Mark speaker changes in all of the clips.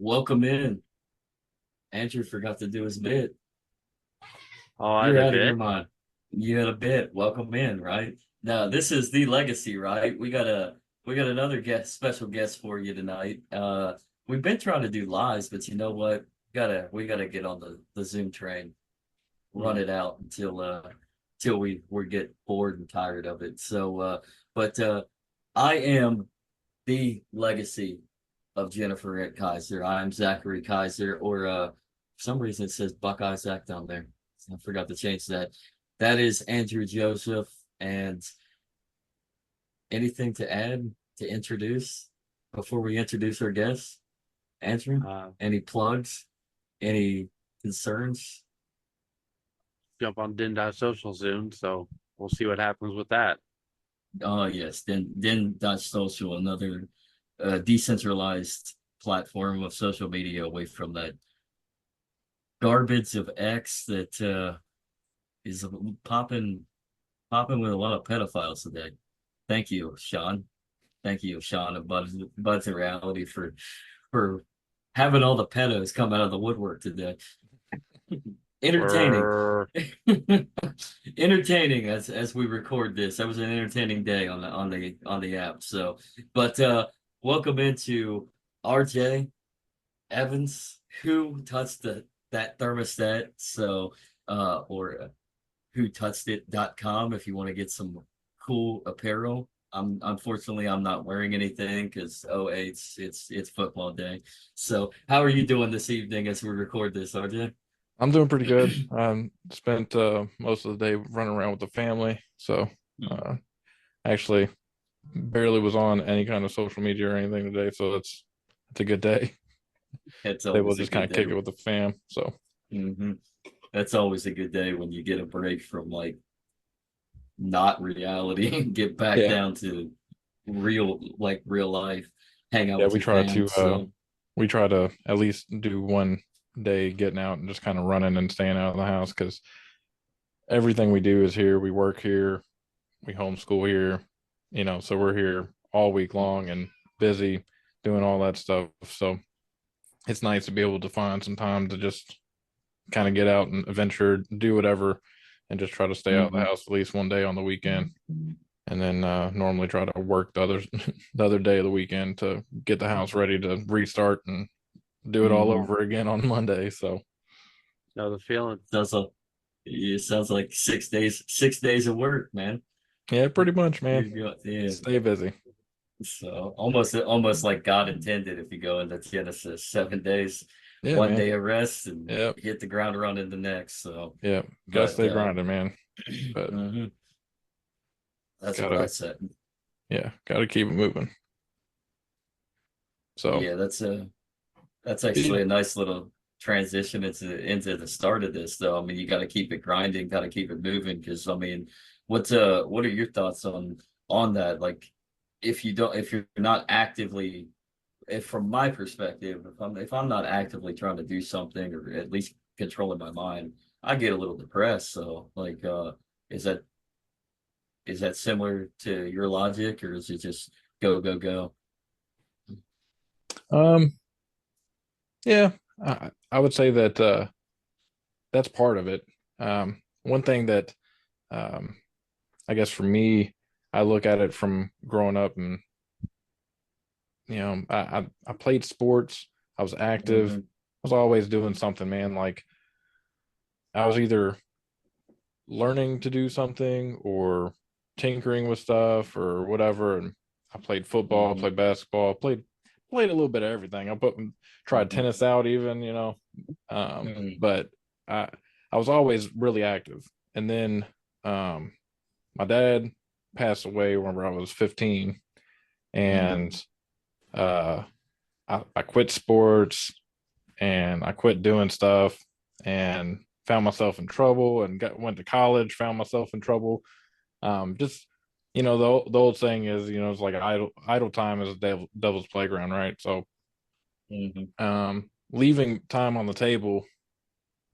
Speaker 1: Welcome in. Andrew forgot to do his bit.
Speaker 2: Oh, I had
Speaker 1: You're
Speaker 2: a
Speaker 1: out of your
Speaker 2: bit.
Speaker 1: mind. You had a bit. Welcome in, right? Now, this is the legacy, right? We got another special guest for you tonight. We've been trying to do lives, but you know what? We gotta get on the Zoom train, run
Speaker 2: Hmm.
Speaker 1: it out till we get bored and tired of it. But I am the legacy of Jennifer Kaiser. I'm Zachary Kaiser, or for some reason it says Buckeye Zach down there. I forgot to change that. That is Andrew Joseph. And anything to add to introduce before we introduce our guests? Andrew,
Speaker 2: Uh,
Speaker 1: any plugs? Any concerns?
Speaker 2: Jump on Din.social soon, so we'll see what happens with that.
Speaker 1: Oh yes, then Dutch Social, another decentralized platform of social media away from that garbage of X that is popping with a lot of pedophiles today. Thank you, Sean. Thank you, Sean of Buds and Reality for having all the pedos come out of the woodwork today. Entertaining.
Speaker 2: Brr.
Speaker 1: Entertaining as we record this. That was an entertaining day on the app. But welcome into RJ Evans, who touched that thermostat. Or whotouchedit.com if you want to get some cool apparel. Unfortunately I'm not wearing anything because it's football day. So how are you doing this evening as we record this, RJ?
Speaker 2: I'm doing pretty good. Spent most of the day running around with the family, so uh, actually barely was on any kind of social media or anything today. So it's a good day.
Speaker 1: It's
Speaker 2: They will
Speaker 1: always a
Speaker 2: just kind
Speaker 1: good
Speaker 2: of
Speaker 1: day.
Speaker 2: kick it with the fam. So
Speaker 1: hmm That's always a good day when you get a break from like not reality and get back
Speaker 2: yeah,
Speaker 1: down to real life, hang out
Speaker 2: yeah,
Speaker 1: with your fam. So
Speaker 2: we try to at least do one day getting out and just kind of running and staying out of the house because everything we do is here. We work here, we homeschool here, so we're here all week long and busy doing all that stuff. So it's nice to be able to find some time to just kind of get out and adventure, do whatever, and just try to stay out of the
Speaker 1: mhm.
Speaker 2: house at least one day on the weekend. And then normally try to work the other the other day of the weekend to get the house ready to restart and do it all
Speaker 1: hmm
Speaker 2: over again on Monday. So know the feeling.
Speaker 1: Sounds like it sounds like 6 days of work, man.
Speaker 2: yeah, pretty much, man.
Speaker 1: Yeah.
Speaker 2: Stay busy.
Speaker 1: So almost like God intended if you go into Genesis, 7 days,
Speaker 2: Yeah,
Speaker 1: one
Speaker 2: man.
Speaker 1: day of rest and
Speaker 2: Yeah,
Speaker 1: hit the ground running the next.
Speaker 2: yeah. Gotta
Speaker 1: But
Speaker 2: stay grinding, man. But
Speaker 1: mhm, that's what I
Speaker 2: gotta,
Speaker 1: said.
Speaker 2: yeah, gotta keep it moving. So
Speaker 1: Yeah, that's
Speaker 2: yeah,
Speaker 1: actually a nice little transition into the start of this, though. I mean, you got to keep it grinding, got to keep it moving. Because I mean, what are your thoughts on that? Like, if you're not actively, if from my perspective, if I'm not actively trying to do something or at least controlling my mind, I get a little depressed. So, like, is that is that similar to your logic, or is it just go go go?
Speaker 2: um, yeah, I would say that that's part of it. One thing that um, I guess for me, I look at it from growing up, and I played sports. I was active.
Speaker 1: hmm
Speaker 2: I was always doing something, man. Like I was either learning to do something or tinkering with stuff or whatever. And I played football,
Speaker 1: hmm
Speaker 2: played basketball, played a little bit of everything. Tried
Speaker 1: hmm
Speaker 2: tennis out even,
Speaker 1: hmm
Speaker 2: but I I was always really active. And then um, my dad passed away whenever I was 15,
Speaker 1: hmm
Speaker 2: and uh, I quit sports and I quit doing stuff and found myself in trouble and went to college, found myself in trouble. Just the old saying is, it's like idle time is a devil's playground, right? So
Speaker 1: hmm
Speaker 2: leaving time on the table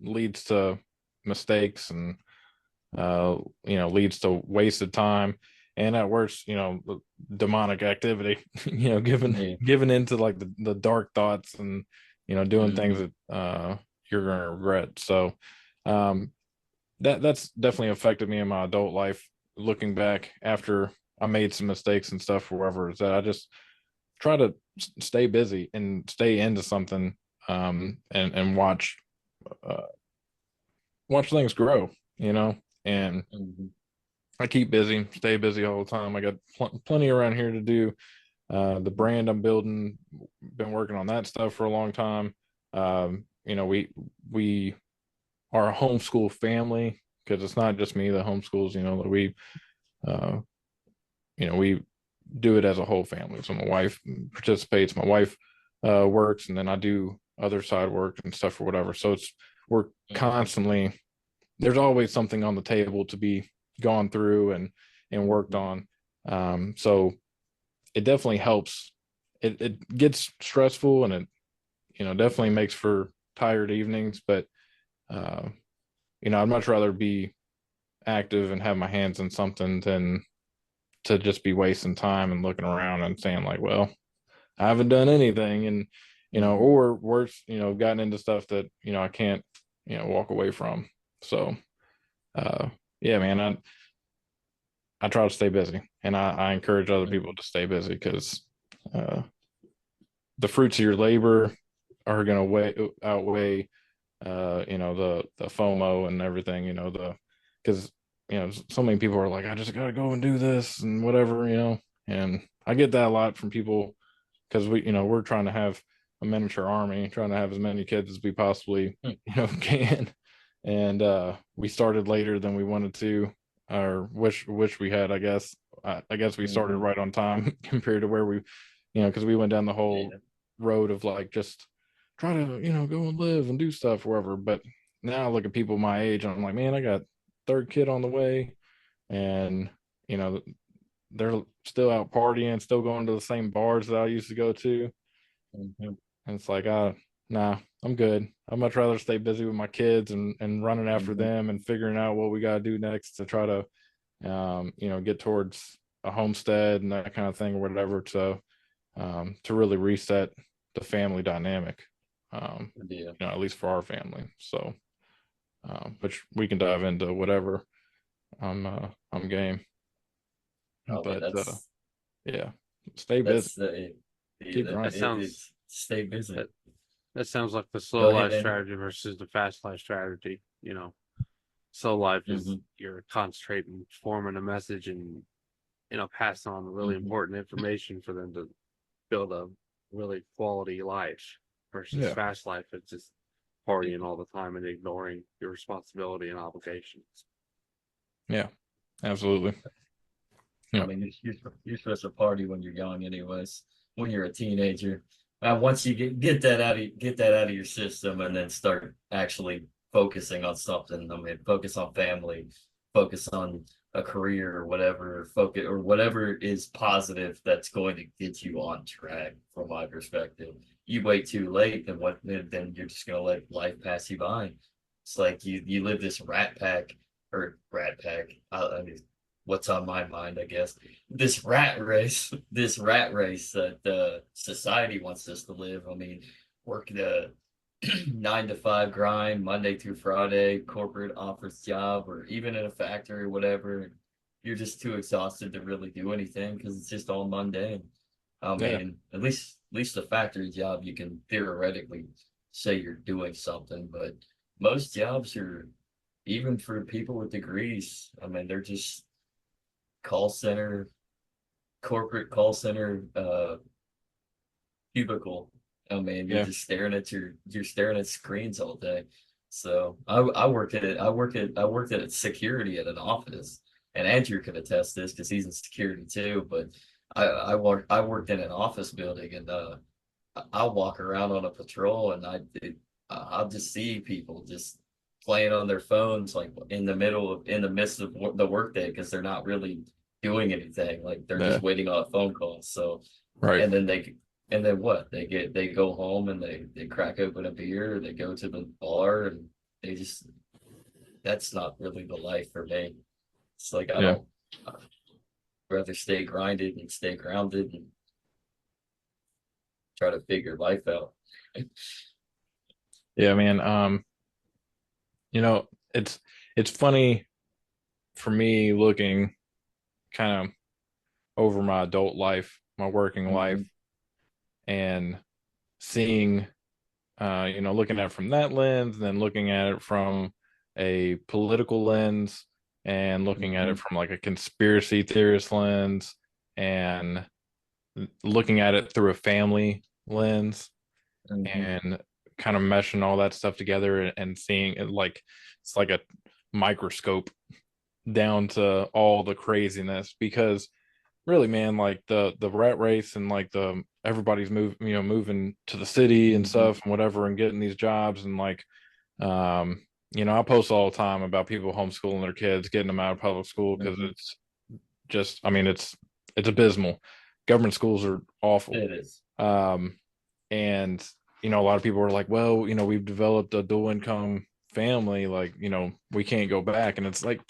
Speaker 2: leads to mistakes and leads to wasted time, and at worst, demonic activity, giving
Speaker 1: Yeah.
Speaker 2: giving into like the dark thoughts and doing things
Speaker 1: Hmm.
Speaker 2: that you're gonna regret. So um, that's definitely affected me in my adult life. Looking back after I made some mistakes and stuff, wherever, is that I just try to stay busy and stay into something, and uh, watch things grow, and
Speaker 1: Hmm.
Speaker 2: I keep busy, stay busy all the time. I got plenty around here to do. The brand I'm building, been working on that stuff for a long time. We are a homeschool family because it's not just me that homeschools. Uh, we do it as a whole family. So my wife participates. My wife works, and then I do other side work and stuff or whatever. So we're
Speaker 1: Hmm.
Speaker 2: constantly, there's always something on the table to be gone through and worked
Speaker 1: Hmm.
Speaker 2: on. So it definitely helps. It gets stressful, and it definitely makes for tired evenings. But uh, I'd much rather be active and have my hands in something than to just be wasting time and looking around and saying like, well, I haven't done anything, and
Speaker 1: Hmm.
Speaker 2: or worse, gotten into stuff that I can't walk away from. So uh, yeah, man, I try to stay busy, and I encourage other people
Speaker 1: Hmm.
Speaker 2: to stay busy because uh, the fruits of your labor are going to outweigh the FOMO and everything, because so many people are like, I just got to go and do this and whatever, and I get that a lot from people because we're trying to have a miniature army, trying to have as many kids as we possibly can, and we started later than we wanted to, or wish we had, I guess. I guess we started
Speaker 1: Hmm.
Speaker 2: right on time compared to where we, because we went down the whole
Speaker 1: Yeah.
Speaker 2: road of like just try to go and live and do stuff wherever. But now I look at people my age and I'm like, man, I got third kid on the way, and you know they're still out partying, still going to the same bars that I used to go to.
Speaker 1: Hmm.
Speaker 2: And it's like, nah, I'm good. I'd much rather stay busy with my kids and running after
Speaker 1: Hmm.
Speaker 2: them and figuring out what we got to do next to try to, get towards a homestead and that kind of thing or whatever. To really reset the family dynamic,
Speaker 1: Yeah.
Speaker 2: at least for our family. So, which we can dive into whatever. I'm game,
Speaker 1: I mean,
Speaker 2: but yeah, stay busy,
Speaker 1: that's the
Speaker 2: keep
Speaker 1: it,
Speaker 3: That
Speaker 2: grinding.
Speaker 3: sounds
Speaker 1: it's stay
Speaker 3: that
Speaker 1: busy.
Speaker 3: that sounds like the
Speaker 1: Go
Speaker 3: slow
Speaker 1: ahead,
Speaker 3: life
Speaker 1: Andy.
Speaker 3: strategy versus the fast life strategy. Slow life is
Speaker 1: Hmm.
Speaker 3: you're concentrating, forming a message, and passing on really
Speaker 1: Hmm.
Speaker 3: important information for them to build a really quality life. Versus
Speaker 2: Yeah,
Speaker 3: fast life, it's just partying all the time and ignoring your responsibility and obligations.
Speaker 2: yeah, absolutely.
Speaker 1: I
Speaker 2: Yeah,
Speaker 1: mean, you're supposed to party when you're young, anyways. When you're a teenager, once you get that out of your system, and then start actually focusing on something. I mean, focus on family, focus on a career or whatever, focus or whatever is positive that's going to get you on track. From my perspective, you wait too late, then you're just gonna let life pass you by. It's like you live this rat pack. I mean, what's on my mind, I guess. This rat race that society wants us to live. I mean, work the 9 to 5 grind, Monday through Friday, corporate office job, or even in a factory or whatever. You're just too exhausted to really do anything because it's just all mundane. I
Speaker 2: yeah,
Speaker 1: mean, at least a factory job, you can theoretically say you're doing something, but most jobs are, even for people with degrees, I mean, they're just call center, corporate call center, cubicle. I mean,
Speaker 2: yeah,
Speaker 1: you're staring at screens all day. So I worked at security at an office, and Andrew could attest this because he's in security too. But I worked in an office building, and I'll walk around on a patrol, and I'll just see people just playing on their phones, like in the midst of the workday, because they're not really doing anything. Like they're
Speaker 2: yeah.
Speaker 1: just waiting on a phone call. So,
Speaker 2: Right.
Speaker 1: and then what? They go home and they crack open a beer, they go to the bar, and they just that's not really the life for me. It's like
Speaker 2: Yeah.
Speaker 1: I'd rather stay grinded and stay grounded and try to figure life out.
Speaker 2: Yeah, man. You know, it's funny for me looking kind of over my adult life, my working life,
Speaker 1: Mm-hmm.
Speaker 2: and seeing, looking at it from that lens, and then looking at it from a political lens, and looking at
Speaker 1: Mm-hmm.
Speaker 2: it from like a conspiracy theorist lens, and looking at it through a family lens,
Speaker 1: Mm-hmm.
Speaker 2: and kind of meshing all that stuff together, and seeing it like it's like a microscope down to all the craziness. Because really, man, like the rat race, and like the everybody's moving to the city and
Speaker 1: Mm-hmm.
Speaker 2: stuff and whatever, and getting these jobs, and like I post all the time about people homeschooling their kids, getting them out of public school, because
Speaker 1: Mm-hmm.
Speaker 2: it's just, I mean, it's abysmal. Government schools are awful.
Speaker 1: It is.
Speaker 2: um and a lot of people are like, well, we've developed a dual income family, like, we can't go back. And it's like,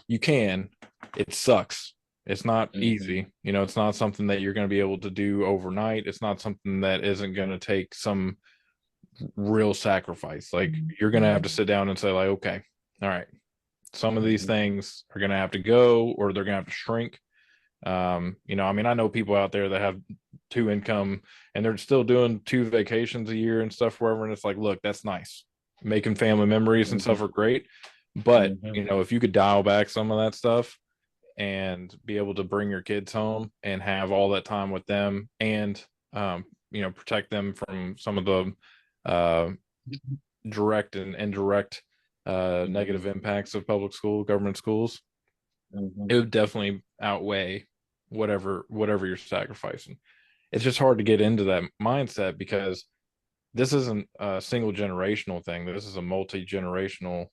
Speaker 2: you can. It sucks. It's not
Speaker 1: Mm-hmm.
Speaker 2: easy. It's not something that you're going to be able to do overnight. It's not something that isn't going to take some real sacrifice. Like, you're going to have to sit down and say, like, okay, all right, some of these
Speaker 1: Mm-hmm.
Speaker 2: things are going to have to go, or they're going to have to shrink. I mean, I know people out there that have two income, and they're still doing two vacations a year and stuff wherever. And it's like, look, that's nice. Making family memories and stuff are great. But,
Speaker 1: Mm-hmm.
Speaker 2: if you could dial back some of that stuff, and be able to bring your kids home and have all that time with them, and, protect them from some of the uh, direct and indirect
Speaker 1: Mm-hmm.
Speaker 2: negative impacts of public school, government schools,
Speaker 1: Mm-hmm.
Speaker 2: it would definitely outweigh whatever you're sacrificing. It's just hard to get into that mindset, because this isn't a single generational thing. This is a multi-generational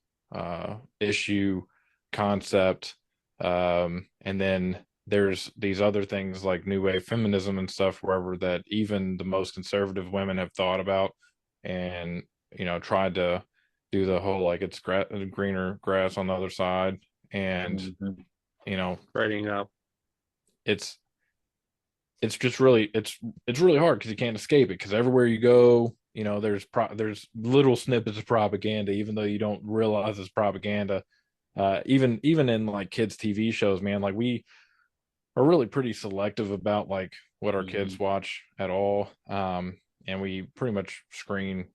Speaker 2: issue, concept. And then there's these other things like new wave feminism and stuff, wherever, that even the most conservative women have thought about, and tried to do the whole, like, it's greener grass on the other side. And
Speaker 1: Mm-hmm.
Speaker 2: you know
Speaker 3: Writing up.
Speaker 2: it's it's just really, it's really hard, because you can't escape it, because everywhere you go, there's little snippets of propaganda, even though you don't realize it's propaganda. Even in like kids TV shows, man, like, we are really pretty selective about like what our
Speaker 1: Mm-hmm.
Speaker 2: kids watch at all. And we pretty much screen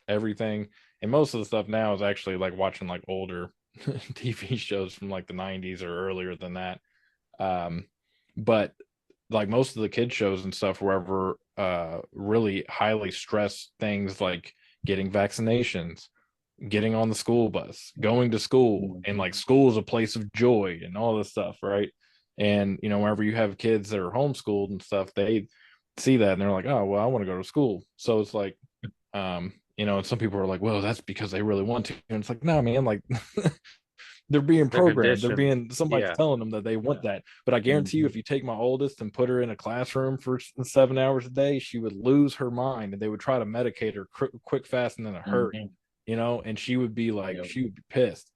Speaker 2: everything. And most of the stuff now is actually like watching like older TV shows from like the 90s or earlier than that. But like most of the kid shows and stuff, wherever, really highly stress things like getting vaccinations, getting on the school bus, going to school, and
Speaker 1: Mm-hmm.
Speaker 2: like school is a place of joy and all this stuff, right? And whenever you have kids that are homeschooled and stuff, they see that and they're like, oh well, I want to go to school. So it's like, and some people are like, well, that's because they really want to. And it's like, no, man, like, they're being
Speaker 3: The
Speaker 2: programmed. They're
Speaker 3: condition.
Speaker 2: being, somebody's
Speaker 3: Yeah.
Speaker 2: telling them that they want that. But I guarantee you,
Speaker 1: Mm-hmm.
Speaker 2: if you take my oldest and put her in a classroom for 7 hours a day, she would lose her mind, and they would try to medicate her quick, fast, and in a hurry.
Speaker 1: Mm-hmm.
Speaker 2: And she would be like,
Speaker 1: Yep.
Speaker 2: she would be pissed.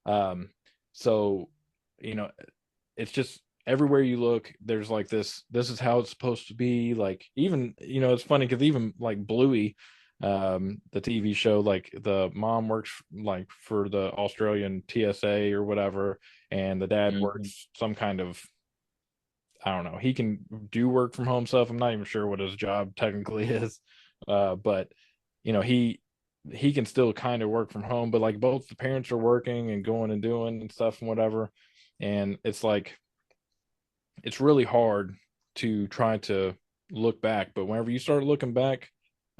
Speaker 2: Um, so, you know, it's just everywhere you look, there's like this is how it's supposed to be. Like, even, it's funny, because even like Bluey, the TV show, like, the mom works like for the Australian TSA or whatever, and the dad
Speaker 1: Mm-hmm.
Speaker 2: works some kind of, I don't know, he can do work from home stuff. I'm not even sure what his job technically is. But he can still kind of work from home, but like both the parents are working and going and doing and stuff and whatever. And it's like, it's really hard to try to look back. But whenever you start looking back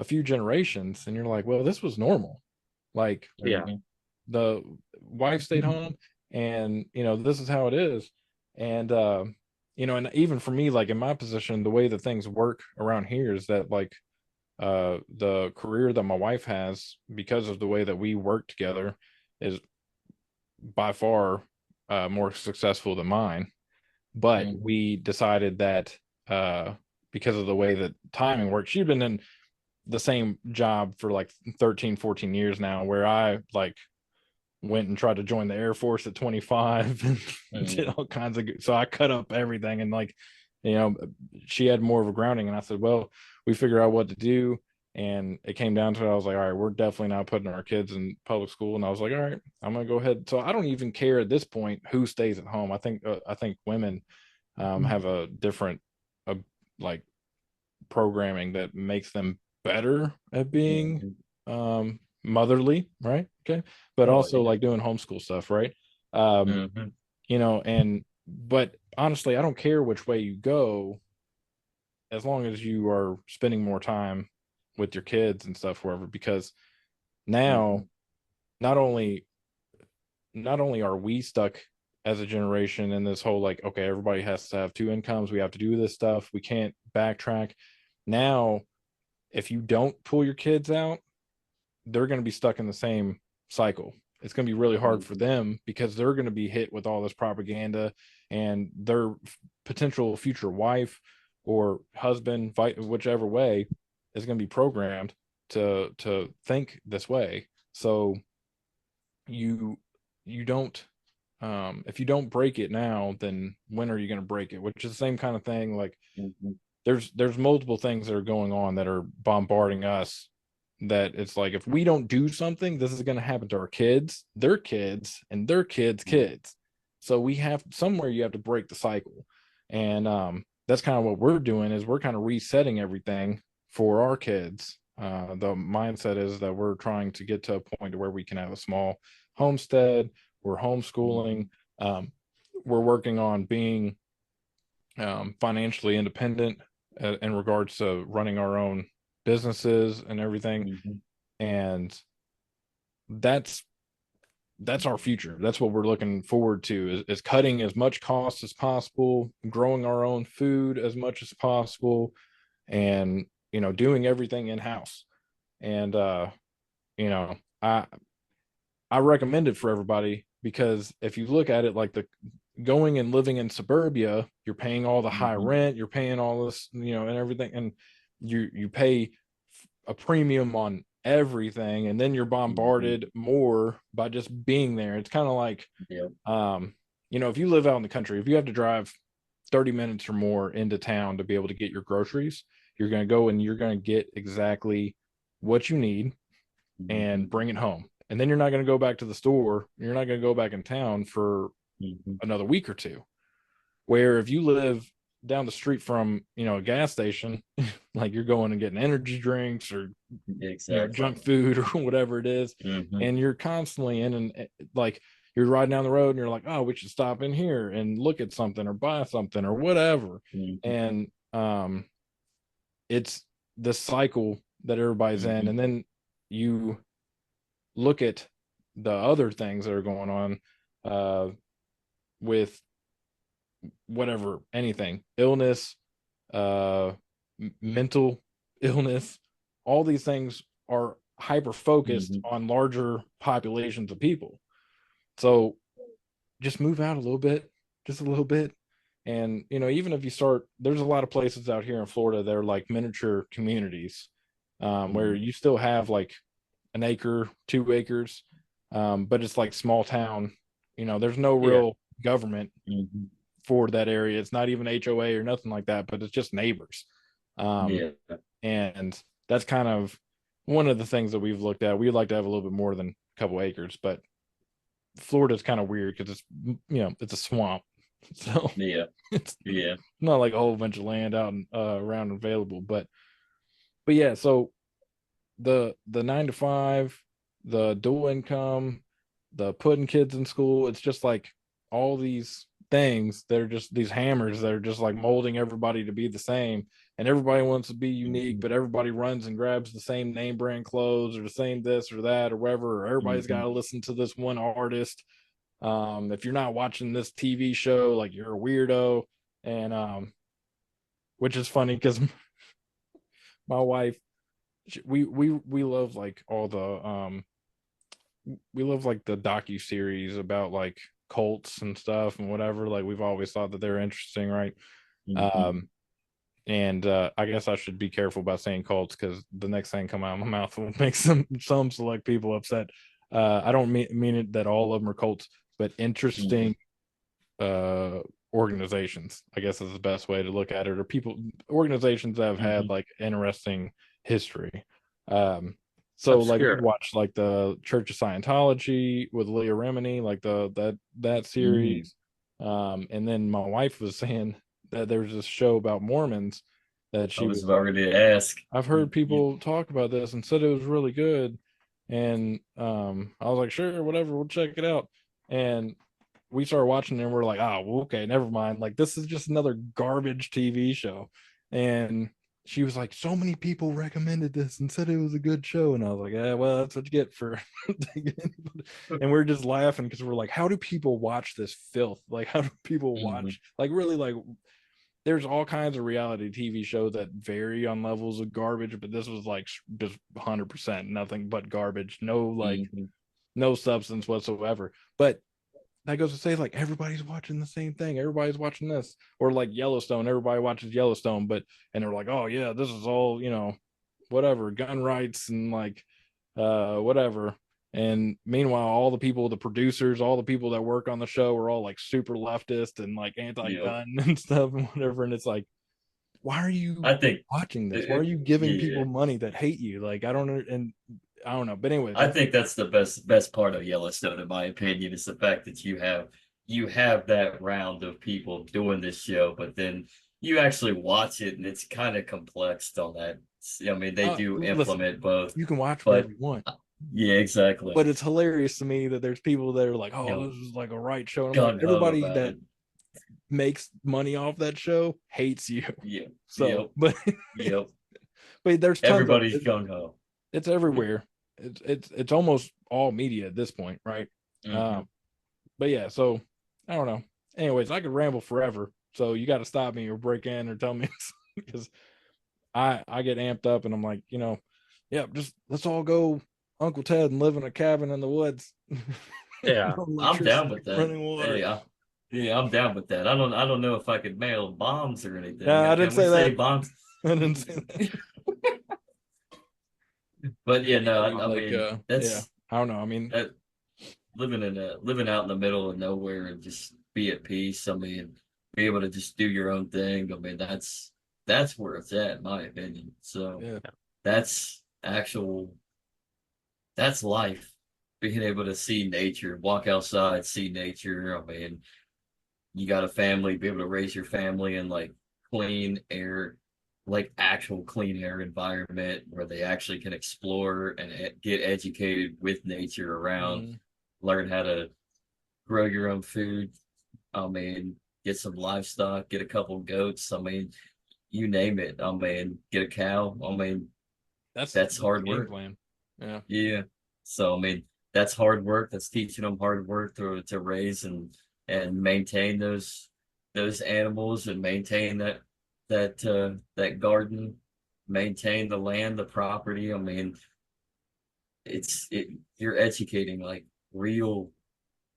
Speaker 2: a few generations, and you're like, well, this was normal. Like,
Speaker 3: Yeah.
Speaker 1: Mm-hmm.
Speaker 2: the wife stayed home, and this is how it is. And and even for me, like in my position, the way that things work around here is that, like, the career that my wife has, because of the way that we work together, is by far more successful than mine. But
Speaker 1: Mm-hmm.
Speaker 2: we decided that, because of the way that timing works, she'd been in the same job for like 13, 14 years now, where I like went and tried to join the Air Force at 25 and did
Speaker 1: Mm-hmm.
Speaker 2: all kinds of so I cut up everything. And like, you know she had more of a grounding, and I said, well, we figure out what to do. And it came down to it. I was like, all right, we're definitely not putting our kids in public school. And I was like, all right, I'm gonna go ahead. So I don't even care at this point who stays at home. I think women have a different uh, like programming that makes them better at being
Speaker 1: Mhm.
Speaker 2: motherly, right? Okay, but
Speaker 1: Oh
Speaker 2: also
Speaker 1: yeah.
Speaker 2: like doing homeschool stuff, right? um
Speaker 1: Mhm.
Speaker 2: and but honestly, I don't care which way you go, as long as you are spending more time with your kids and stuff wherever, because now
Speaker 1: Mhm.
Speaker 2: not only are we stuck as a generation in this whole like, okay, everybody has to have two incomes, we have to do this stuff, we can't backtrack. Now if you don't pull your kids out, they're going to be stuck in the same cycle. It's going to be really hard for
Speaker 1: Mhm.
Speaker 2: them because they're going to be hit with all this propaganda, and their potential future wife or husband, whichever way, is going to be programmed to think this way. So you you don't, if you don't break it now, then when are you going to break it? Which is the same kind of thing. Like
Speaker 1: Mhm.
Speaker 2: there's multiple things that are going on that are bombarding us, that it's like if we don't do something, this is going to happen to our kids, their kids, and their kids
Speaker 1: Mhm.
Speaker 2: kids. So we have somewhere, you have to break the cycle. And that's kind of what we're doing, is we're kind of resetting everything for our kids. The mindset is that we're trying to get to a point where we can have a small homestead, we're homeschooling,
Speaker 1: Mhm.
Speaker 2: um, we're working on being financially independent in regards to running our own businesses and everything.
Speaker 1: Mhm.
Speaker 2: And that's our future. That's what we're looking forward to, is cutting as much cost as possible, growing our own food as much as possible, and doing everything in house. And you know i I recommend it for everybody, because if you look at it like the going and living in suburbia, you're paying all the high
Speaker 1: Mhm.
Speaker 2: rent, you're paying all this, and everything, and you pay a premium on everything, and then you're
Speaker 1: Mhm.
Speaker 2: bombarded more by just being there. It's kind of like,
Speaker 1: Yeah.
Speaker 2: um, if you live out in the country, if you have to drive 30 minutes or more into town to be able to get your groceries, you're going to go and you're going to get exactly what you need and
Speaker 1: Mhm.
Speaker 2: bring it home. And then you're not going to go back to the store. You're not going to go back in town for
Speaker 1: Mhm.
Speaker 2: another week or two. Where if you live down the street from, a gas station, like you're going and getting energy drinks or,
Speaker 1: Exactly.
Speaker 2: junk food or whatever it is,
Speaker 1: Mhm.
Speaker 2: and you're constantly in and like you're riding down the road and you're like, oh, we should stop in here and look at something or buy something or whatever.
Speaker 1: Mhm.
Speaker 2: And it's the cycle that everybody's in.
Speaker 1: Mhm.
Speaker 2: And then you look at the other things that are going on uh, with whatever, anything, illness, uh, mental illness, all these things are hyper focused
Speaker 1: Mhm.
Speaker 2: on larger populations of people. So just move out a little bit, just a little bit. And, even if you start, there's a lot of places out here in Florida that are like miniature communities, where
Speaker 1: Mhm.
Speaker 2: you still have like an acre, 2 acres, but it's like small town. There's no
Speaker 3: Yeah.
Speaker 2: real government
Speaker 1: Mhm.
Speaker 2: for that area. It's not even HOA or nothing like that, but it's just neighbors. Um,
Speaker 1: Yeah.
Speaker 2: and that's kind of one of the things that we've looked at. We'd like to have a little bit more than a couple acres, but Florida's kind of weird because it's a swamp, so
Speaker 1: Yeah.
Speaker 2: it's
Speaker 1: Yeah.
Speaker 2: not like a whole bunch of land out and around available. But yeah, so the 9 to 5, the dual income, the putting kids in school, it's just like all these things that are just these hammers that are just like molding everybody to be the same. And everybody wants to be unique,
Speaker 1: Mhm.
Speaker 2: but everybody runs and grabs the same name brand clothes or the same this or that or whatever, or everybody's got
Speaker 1: Mhm.
Speaker 2: to listen to this one artist. If you're not watching this TV show, like you're a weirdo. And which is funny because my wife, we love like all the we love like the docu series about like cults and stuff and whatever. Like we've always thought that they're interesting, right?
Speaker 1: Mhm.
Speaker 2: Um, and I guess I should be careful about saying cults because the next thing come out of my mouth will make some select people upset. I don't mean it that all of them are cults, but
Speaker 1: Mhm.
Speaker 2: interesting uh organizations, I guess, is the best way to look at it, or people, organizations that have had
Speaker 1: Mhm.
Speaker 2: like interesting history. So like we
Speaker 3: Obscure.
Speaker 2: watched like the Church of Scientology with Leah Remini, like that
Speaker 1: Mm,
Speaker 2: series. And then my wife was saying that there's this show about Mormons that
Speaker 1: I
Speaker 2: she
Speaker 1: was
Speaker 2: was like,
Speaker 1: about ready to ask.
Speaker 2: I've heard people talk about this and said it was really good. And I was like, sure, whatever, we'll check it out. And we started watching it and we're like, oh, well, okay, never mind. Like, this is just another garbage TV show. And she was like, so many people recommended this and said it was a good show. And I was like, yeah, well, that's what you get for and we're just laughing because we're like, how do people watch this filth? Like, how do people
Speaker 1: Mhm.
Speaker 2: watch like really like there's all kinds of reality TV shows that vary on levels of garbage, but this was like just 100% nothing but garbage, no like
Speaker 1: Mhm.
Speaker 2: no substance whatsoever. But that goes to say like everybody's watching the same thing, everybody's watching this, or like Yellowstone, everybody watches Yellowstone, but and they're like, oh yeah, this is all whatever gun rights and like whatever. And meanwhile, all the people, the producers, all the people that work on the show are all like super leftist and like
Speaker 1: Yep.
Speaker 2: anti-gun and stuff and whatever. And it's like, why are you
Speaker 1: I think,
Speaker 2: watching this? Why are you giving
Speaker 1: yeah,
Speaker 2: people money that hate you? Like, I don't know. And I don't know. But anyways,
Speaker 1: I think that's the best part of Yellowstone, in my opinion, is the fact that you have that round of people doing this show, but then you actually watch it and it's kind of complex on that. I mean, they do
Speaker 2: listen,
Speaker 1: implement both,
Speaker 2: you can watch whatever
Speaker 1: but
Speaker 2: you want.
Speaker 1: yeah, exactly.
Speaker 2: But it's hilarious to me that there's people that are like,
Speaker 1: You
Speaker 2: oh,
Speaker 1: know,
Speaker 2: this is like a right show. And I'm like,
Speaker 1: gung ho
Speaker 2: everybody
Speaker 1: about
Speaker 2: that
Speaker 1: it.
Speaker 2: makes money off that show hates you.
Speaker 1: Yeah,
Speaker 2: So,
Speaker 1: yep,
Speaker 2: but
Speaker 1: yep.
Speaker 2: but there's tons of
Speaker 1: Everybody's
Speaker 2: it.
Speaker 1: gung ho.
Speaker 2: It's everywhere. It's almost all media at this point, right?
Speaker 1: Hmm.
Speaker 2: Um, but yeah, so I don't know. Anyways, I could ramble forever. So you got to stop me or break in or tell me because I get amped up and I'm like, yeah, just let's all go Uncle Ted and live in a cabin in the woods.
Speaker 3: Yeah.
Speaker 2: No
Speaker 1: I'm down
Speaker 2: electricity,
Speaker 1: with that.
Speaker 2: running water.
Speaker 1: Hey, yeah, I'm down with that. I don't know if I could mail bombs or anything.
Speaker 2: Yeah, I didn't
Speaker 1: Can we
Speaker 2: say
Speaker 1: say
Speaker 2: that.
Speaker 1: bombs?
Speaker 2: I didn't say that.
Speaker 1: But yeah, no, I
Speaker 2: Like,
Speaker 1: mean
Speaker 2: yeah, I don't know. I mean,
Speaker 1: that living out in the middle of nowhere and just be at peace. I mean, be able to just do your own thing. I mean, that's where it's at, in my opinion. So
Speaker 2: yeah,
Speaker 1: that's actual that's life. Being able to see nature, walk outside, see nature. I mean, you got a family, be able to raise your family in like clean air, like actual clean air environment where they actually can explore and get educated with nature around,
Speaker 2: mhm,
Speaker 1: learn how to grow your own food. I mean, get some livestock, get a couple goats. I mean, you name it. I mean, get a cow. I mean, that's
Speaker 2: that's
Speaker 1: hard
Speaker 2: the game
Speaker 1: work.
Speaker 2: plan. Yeah,
Speaker 1: Yeah. So I mean, that's hard work. That's teaching them hard work to raise and maintain those animals and maintain that garden, maintain the land, the property. I mean, you're educating like real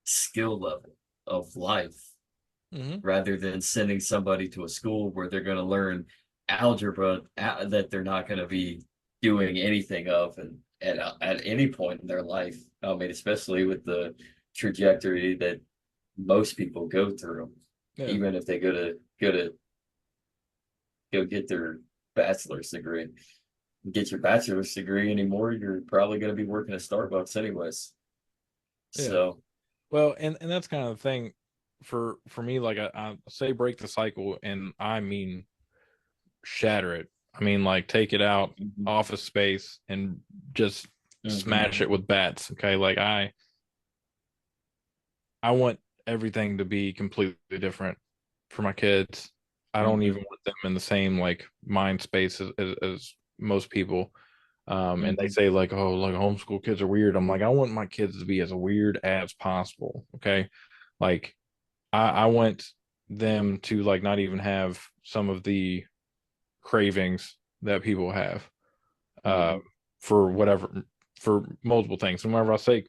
Speaker 1: skill level of life
Speaker 2: hmm
Speaker 1: rather than sending somebody to a school where they're going to learn algebra that they're not going to be doing anything of and at any point in their life. I mean, especially with the trajectory that most people go through,
Speaker 2: yeah,
Speaker 1: even if they go get their bachelor's degree. Get your bachelor's degree anymore, you're probably going to be working at Starbucks anyways.
Speaker 2: yeah.
Speaker 1: So,
Speaker 2: Well, and that's kind of the thing for me. Like I say, break the cycle, and I mean shatter it. I mean, like take it out
Speaker 1: mhm,
Speaker 2: office space and just
Speaker 1: mhm,
Speaker 2: smash it with bats. Okay, like I want everything to be completely different for my kids. I don't even
Speaker 1: mhm,
Speaker 2: want them in the same like mind space as most people. And they
Speaker 1: mhm,
Speaker 2: say like, oh, like homeschool kids are weird. I'm like, I want my kids to be as weird as possible. Okay. Like I want them to like not even have some of the cravings that people have uh
Speaker 1: mhm,
Speaker 2: for whatever for multiple things. And whenever I say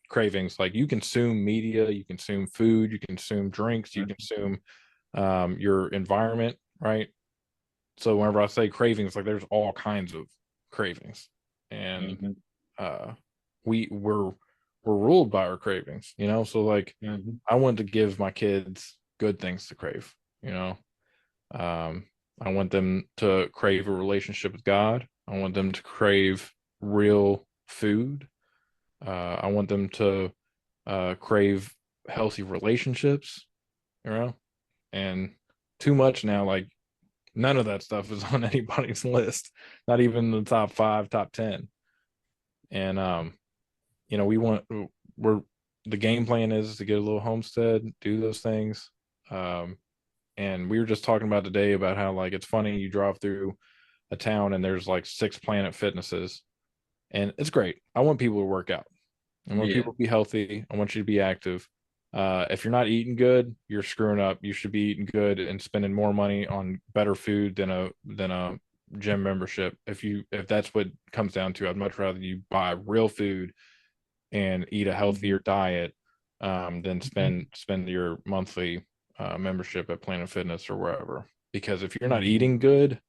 Speaker 2: cravings, like you consume media, you consume food, you consume drinks, you
Speaker 1: mhm,
Speaker 2: consume your environment, right? So whenever I say cravings, like there's all kinds of cravings. And
Speaker 1: mhm,
Speaker 2: uh we're ruled by our cravings, so like
Speaker 1: mhm.
Speaker 2: I want to give my kids good things to crave, you know. um I want them to crave a relationship with God. I want them to crave real food. I want them to crave healthy relationships, you know, and too much now, like none of that stuff is on anybody's list, not even the top 5, top 10. And, you know, we're, the game plan is to get a little homestead, do those things. And we were just talking about today about how, like, it's funny, you drive through a town and there's like 6 Planet Fitnesses, and it's great. I want people to work out. I want
Speaker 1: Yeah.
Speaker 2: people to be healthy. I want you to be active. If you're not eating good, you're screwing up. You should be eating good and spending more money on better food than a gym membership. If that's what it comes down to, I'd much rather you buy real food and eat a healthier diet than spend your monthly membership at Planet Fitness or wherever. Because if you're not eating good,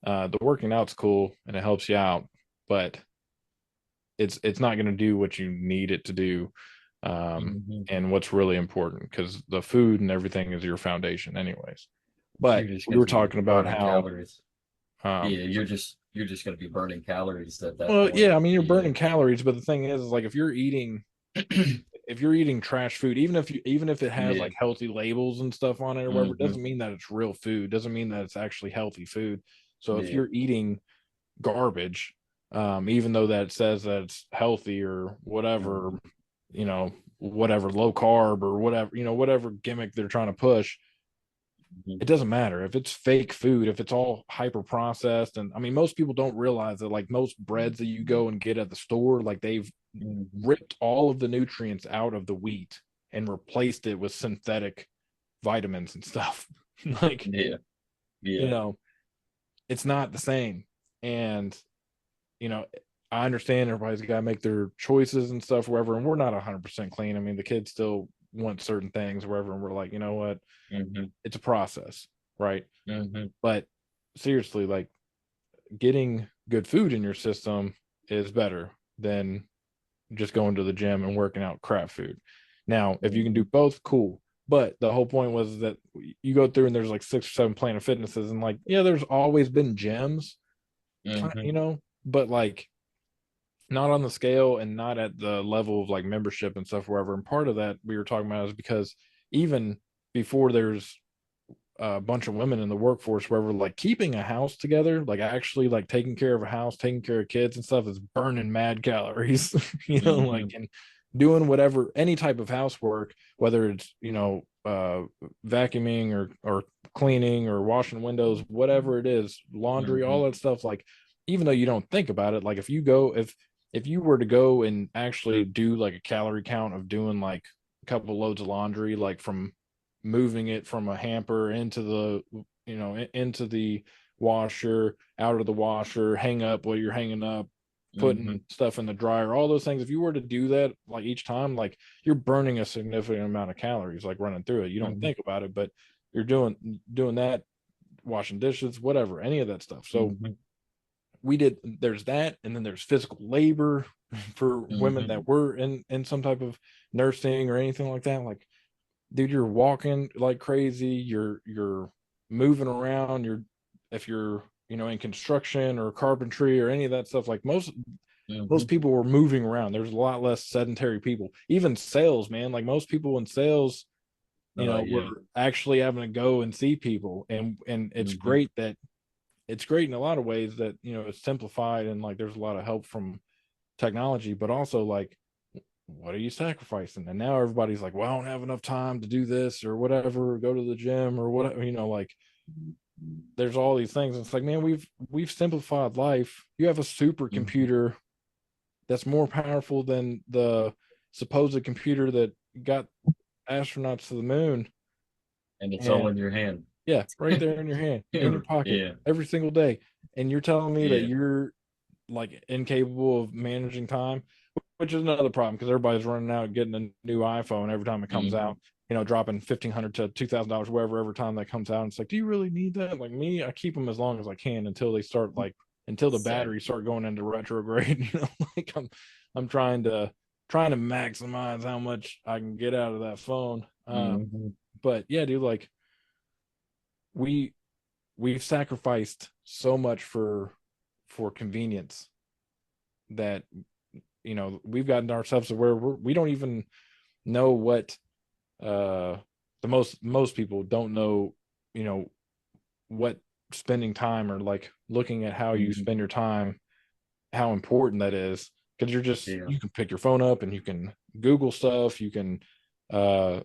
Speaker 2: the working out's cool and it helps you out, but it's not going to do what you need it to do, and what's really important, because the food and everything is your foundation anyways. But
Speaker 1: You're just
Speaker 2: we
Speaker 1: going
Speaker 2: were
Speaker 1: to be
Speaker 2: talking about
Speaker 1: burning
Speaker 2: how
Speaker 1: calories.
Speaker 2: um
Speaker 1: Yeah, you're just going to be burning calories at that
Speaker 2: well,
Speaker 1: point.
Speaker 2: yeah, I mean, you're
Speaker 1: Yeah.
Speaker 2: burning calories, but the thing is like if you're eating trash food, even if it has
Speaker 1: Yeah.
Speaker 2: like healthy labels and stuff on it or whatever, it
Speaker 1: hmm
Speaker 2: doesn't mean that it's real food, doesn't mean that it's actually healthy food. So if
Speaker 1: Yeah.
Speaker 2: you're eating garbage, even though that says that it's healthy or whatever,
Speaker 1: hmm
Speaker 2: you know, whatever low carb or whatever, you know, whatever gimmick they're trying to push,
Speaker 1: hmm
Speaker 2: it doesn't matter if it's fake food, if it's all hyper processed. And I mean, most people don't realize that, like, most breads that you go and get at the store, like, they've
Speaker 1: hmm
Speaker 2: ripped all of the nutrients out of the wheat and replaced it with synthetic vitamins and stuff. Like,
Speaker 1: Yeah.
Speaker 2: you
Speaker 1: Yeah.
Speaker 2: know, it's not the same. And, you know, I understand everybody's got to make their choices and stuff, wherever. And we're not 100% clean. I mean, the kids still want certain things, wherever. And we're like, you know what?
Speaker 1: hmm
Speaker 2: It's a process, right?
Speaker 1: hmm
Speaker 2: But seriously, like, getting good food in your system is better than just going to the gym and working out crap food. Now, if you can do
Speaker 1: hmm
Speaker 2: both, cool. But the whole point was that you go through and there's like 6 or 7 Planet Fitnesses, and like, yeah, there's always been gyms, you
Speaker 1: hmm
Speaker 2: know, but like not on the scale and not at the level of like membership and stuff, wherever. And part of that we were talking about is because even before there's a bunch of women in the workforce, wherever, like keeping a house together, like actually like taking care of a house, taking care of kids and stuff, is burning mad calories. You know, like,
Speaker 1: hmm
Speaker 2: and doing whatever, any type of housework, whether it's, you know, vacuuming or cleaning or washing windows, whatever it is, laundry, all that stuff. Like, even though you don't think about it, like if you were to go and actually do like a calorie count of doing like a couple loads of laundry, like from moving it from a hamper into the, you know, into the washer, out of the washer, hang up while you're hanging up,
Speaker 1: hmm
Speaker 2: putting stuff in the dryer, all those things. If you were to do that like each time, like, you're burning a significant amount of calories, like running through it. You don't
Speaker 1: hmm
Speaker 2: think about it, but you're doing that, washing dishes, whatever, any of that stuff. So
Speaker 1: hmm
Speaker 2: there's that, and then there's physical labor for women
Speaker 1: hmm
Speaker 2: that were in some type of nursing or anything like that. Like, dude, you're walking like crazy, you're moving around, you're, if you're, you know, in construction or carpentry or any of that stuff, like most
Speaker 1: hmm
Speaker 2: people were moving around. There's a lot less sedentary people. Even sales, man, like most people in sales, you know,
Speaker 1: Yeah.
Speaker 2: were actually having to go and see people. And
Speaker 1: hmm
Speaker 2: it's great in a lot of ways that, you know, it's simplified, and like there's a lot of help from technology, but also like, what are you sacrificing? And now everybody's like, well, I don't have enough time to do this or whatever, or go to the gym or whatever, you know, like there's all these things. It's like, man, we've simplified life. You have a
Speaker 1: hmm
Speaker 2: supercomputer that's more powerful than the supposed computer that got astronauts to the moon.
Speaker 1: And it's all
Speaker 2: And
Speaker 1: in your hand.
Speaker 2: yeah, right there in your hand, in your pocket,
Speaker 1: Yeah.
Speaker 2: every single day. And you're telling me that
Speaker 1: Yeah.
Speaker 2: you're like incapable of managing time, which is another problem, because everybody's running out getting a new iPhone every time it comes
Speaker 1: hmm
Speaker 2: out, you know, dropping $1,500 to $2,000 wherever every time that comes out. And it's like, do you really need that? Like me, I keep them as long as I can until they start, like, until the
Speaker 1: Same.
Speaker 2: batteries start going into retrograde. You know, like I'm trying to maximize how much I can get out of that phone.
Speaker 1: hmm
Speaker 2: But yeah, dude, like we we've sacrificed so much for convenience that, you know, we've gotten ourselves to where we don't even know what the most people don't know, you know, what spending time or like looking at how you
Speaker 1: Mhm.
Speaker 2: spend your time, how important that is. Because
Speaker 1: Yeah.
Speaker 2: you can pick your phone up and you can Google stuff, you can uh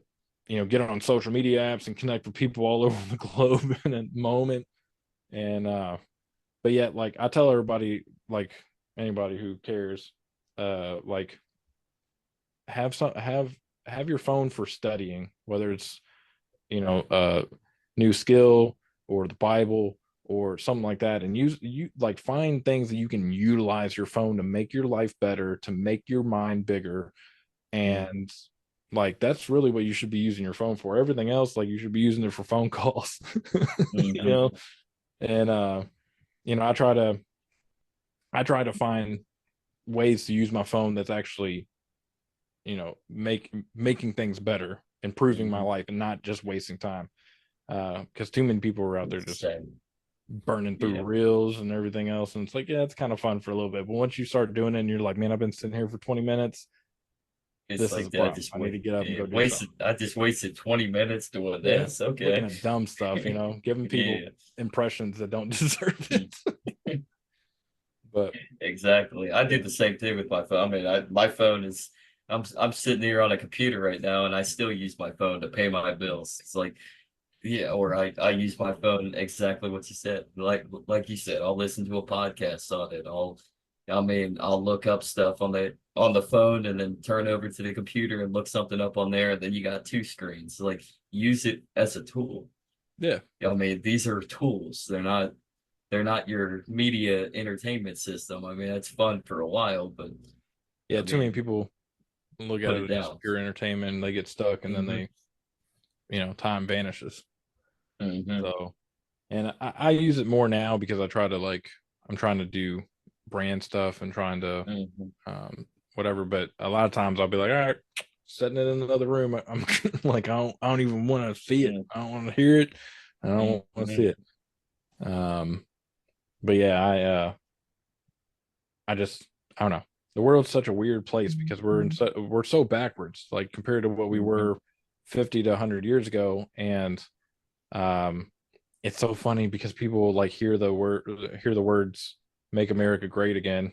Speaker 2: you know, get on social media apps and connect with people all over the globe in a moment. And but yet, like, I tell everybody, like, anybody who cares, like, have your phone for studying, whether it's, you know, new skill or the Bible or something like that, and you like find things that you can utilize your phone to make your life better, to make your mind bigger.
Speaker 1: Mm.
Speaker 2: And like, that's really what you should be using your phone for. Everything else, like, you should be using it for phone calls. You
Speaker 1: Mhm.
Speaker 2: know. And you know, I try to find ways to use my phone that's actually, you know, making things better, improving my
Speaker 1: Mhm.
Speaker 2: life, and not just wasting time. Because too many people are out there just
Speaker 1: So,
Speaker 2: burning through
Speaker 1: yeah,
Speaker 2: reels and everything else, and it's like, yeah, it's kind of fun for a little bit, but once you start doing it and you're like, man, I've been sitting here for 20 minutes,
Speaker 1: it's
Speaker 2: this is a
Speaker 1: like I
Speaker 2: problem.
Speaker 1: just
Speaker 2: I need
Speaker 1: wait,
Speaker 2: to get up and
Speaker 1: yeah,
Speaker 2: go do something.
Speaker 1: wasted. I just wasted 20 minutes doing
Speaker 2: Yeah,
Speaker 1: this.
Speaker 2: looking
Speaker 1: Okay.
Speaker 2: at dumb stuff, you know, giving people
Speaker 1: Yeah.
Speaker 2: impressions that don't deserve it. But
Speaker 1: Exactly. I
Speaker 2: yeah,
Speaker 1: do the same thing with my phone. I mean, my phone is. I'm sitting here on a computer right now, and I still use my phone to pay my bills. It's like, yeah, or I use my phone exactly what you said. Like you said, I'll listen to a podcast on it. I mean, I'll look up stuff on the phone and then turn over to the computer and look something up on there. And then you got two screens. Like, use it as a tool.
Speaker 2: yeah,
Speaker 1: I mean, these are tools. They're not your media entertainment system. I mean, that's fun for a while, but
Speaker 2: yeah.
Speaker 1: I
Speaker 2: Too many
Speaker 1: mean,
Speaker 2: people look at
Speaker 1: put
Speaker 2: it
Speaker 1: it
Speaker 2: as
Speaker 1: down.
Speaker 2: pure entertainment and they get stuck, and then
Speaker 1: Hmm.
Speaker 2: they, you know, time vanishes.
Speaker 1: Hmm.
Speaker 2: So, and I use it more now because I try to, like, I'm trying to do brand stuff and trying to
Speaker 1: Hmm.
Speaker 2: whatever. But a lot of times I'll be like, all right, setting it in another room. I'm like, I don't even want to see it. I don't want to hear it. I don't want to see
Speaker 1: Hmm.
Speaker 2: it. Um, but yeah, I just, I don't know. The world's such a weird place because we're so backwards, like, compared to what we
Speaker 1: Hmm.
Speaker 2: were 50 to 100 years ago. And um, it's so funny because people like hear the words "Make America Great Again,"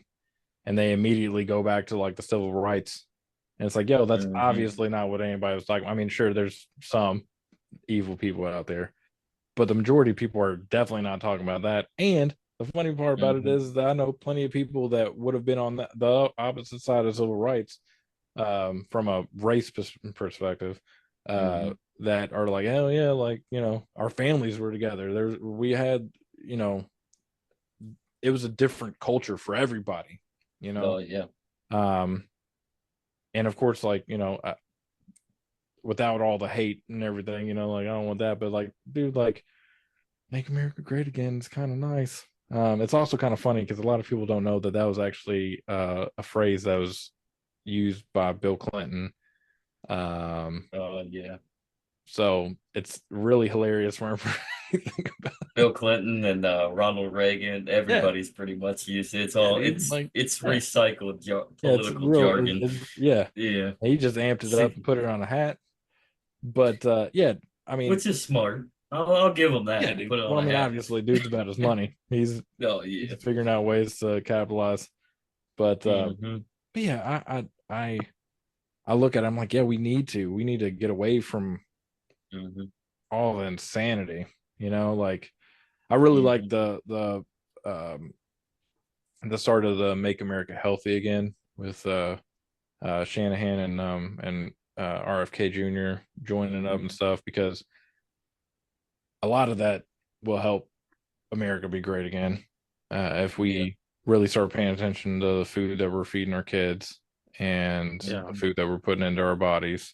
Speaker 2: and they immediately go back to like the civil rights. And it's like, yo, that's
Speaker 1: Hmm.
Speaker 2: obviously not what anybody was talking. I mean, sure, there's some evil people out there, but the majority of people are definitely not talking about that. And the funny part about it
Speaker 1: Hmm.
Speaker 2: is that I know plenty of people that would have been on the opposite side of civil rights, from a race perspective,
Speaker 1: Hmm.
Speaker 2: that are like, hell yeah, like, you know, our families were together. We had, you know, it was a different culture for everybody, you know.
Speaker 1: Oh yeah.
Speaker 2: Um, and of course, like, you know, without all the hate and everything, you know, like, I don't want that, but like, dude, like, make America great again is kind of nice. It's also kind of funny because a lot of people don't know that that was actually a phrase that was used by Bill Clinton. Um,
Speaker 1: Oh yeah.
Speaker 2: so it's really hilarious whenever you think about
Speaker 1: Bill Clinton and Ronald Reagan,
Speaker 2: it.
Speaker 1: everybody's pretty much used it.
Speaker 2: Yeah, dude, like,
Speaker 1: It's
Speaker 2: yeah,
Speaker 1: recycled
Speaker 2: yeah, it's
Speaker 1: political
Speaker 2: real.
Speaker 1: jargon.
Speaker 2: Yeah,
Speaker 1: Yeah.
Speaker 2: he just amped it up
Speaker 1: See,
Speaker 2: and put it on a hat. But yeah, I mean,
Speaker 1: which is smart. I'll give him
Speaker 2: yeah,
Speaker 1: that.
Speaker 2: dude.
Speaker 1: Put it
Speaker 2: Well,
Speaker 1: on
Speaker 2: I
Speaker 1: a
Speaker 2: mean,
Speaker 1: hat.
Speaker 2: obviously, dude's about his money.
Speaker 1: Oh
Speaker 2: He's
Speaker 1: yeah.
Speaker 2: figuring out ways to capitalize. But
Speaker 1: Hmm.
Speaker 2: but yeah, I look at it, I'm like, yeah, we need to get away from
Speaker 1: Hmm.
Speaker 2: all the insanity. You know, like, I really like
Speaker 1: Hmm.
Speaker 2: um the start of the Make America Healthy Again with Shanahan and RFK Jr. joining up and
Speaker 1: Hmm.
Speaker 2: stuff, because a lot of that will help America be great again, if
Speaker 1: Yeah.
Speaker 2: we really start paying attention to the food that we're feeding our kids and
Speaker 3: Yeah.
Speaker 2: the
Speaker 1: Hmm.
Speaker 2: food that we're putting into our bodies.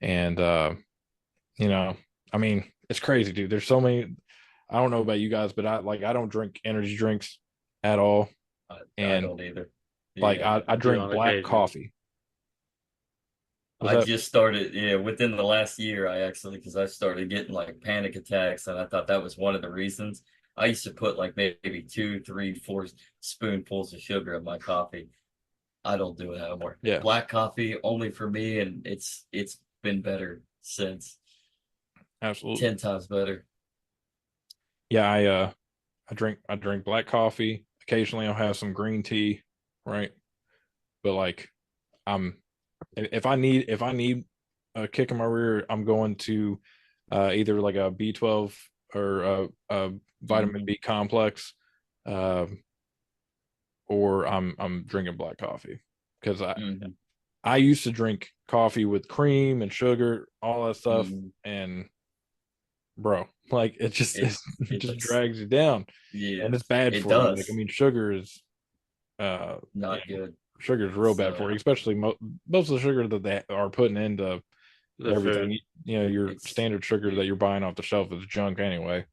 Speaker 2: And you know, I mean, it's crazy, dude. There's so many. I don't know about you guys, but I don't drink energy drinks at all.
Speaker 1: I
Speaker 2: And
Speaker 1: don't either.
Speaker 2: like,
Speaker 1: Yeah.
Speaker 2: I
Speaker 3: I do
Speaker 2: drink
Speaker 3: on
Speaker 2: black
Speaker 3: occasion.
Speaker 2: coffee. Was
Speaker 1: I
Speaker 2: that?
Speaker 1: just started, yeah, within the last year, because I started getting like panic attacks, and I thought that was one of the reasons. I used to put like maybe two, three, four spoonfuls of sugar in my coffee. I don't do it anymore.
Speaker 2: Yeah,
Speaker 1: Black coffee only for me, and it's been better since.
Speaker 2: absolutely.
Speaker 1: 10 times better.
Speaker 2: Yeah, I drink black coffee. Occasionally I'll have some green tea, right? But like I'm if I need a kick in my rear, I'm going to either like a B12 or a vitamin
Speaker 1: Hmm.
Speaker 2: B complex, uh, or I'm drinking black coffee because
Speaker 1: Hmm.
Speaker 2: I used to drink coffee with cream and sugar, all that stuff,
Speaker 1: Hmm.
Speaker 2: and bro, like
Speaker 1: It
Speaker 2: it
Speaker 1: it
Speaker 2: just
Speaker 1: does.
Speaker 2: drags you down,
Speaker 1: Yeah,
Speaker 2: and it's bad
Speaker 1: it
Speaker 2: for you. Like I
Speaker 1: does.
Speaker 2: mean, sugar is uh you
Speaker 1: Not
Speaker 2: know,
Speaker 1: good.
Speaker 2: sugar is real bad for
Speaker 1: So
Speaker 2: you, especially most of the sugar that they are putting into
Speaker 3: The
Speaker 2: everything.
Speaker 3: food.
Speaker 2: Your
Speaker 1: it's
Speaker 2: standard sugar that you're buying off the shelf is junk anyway.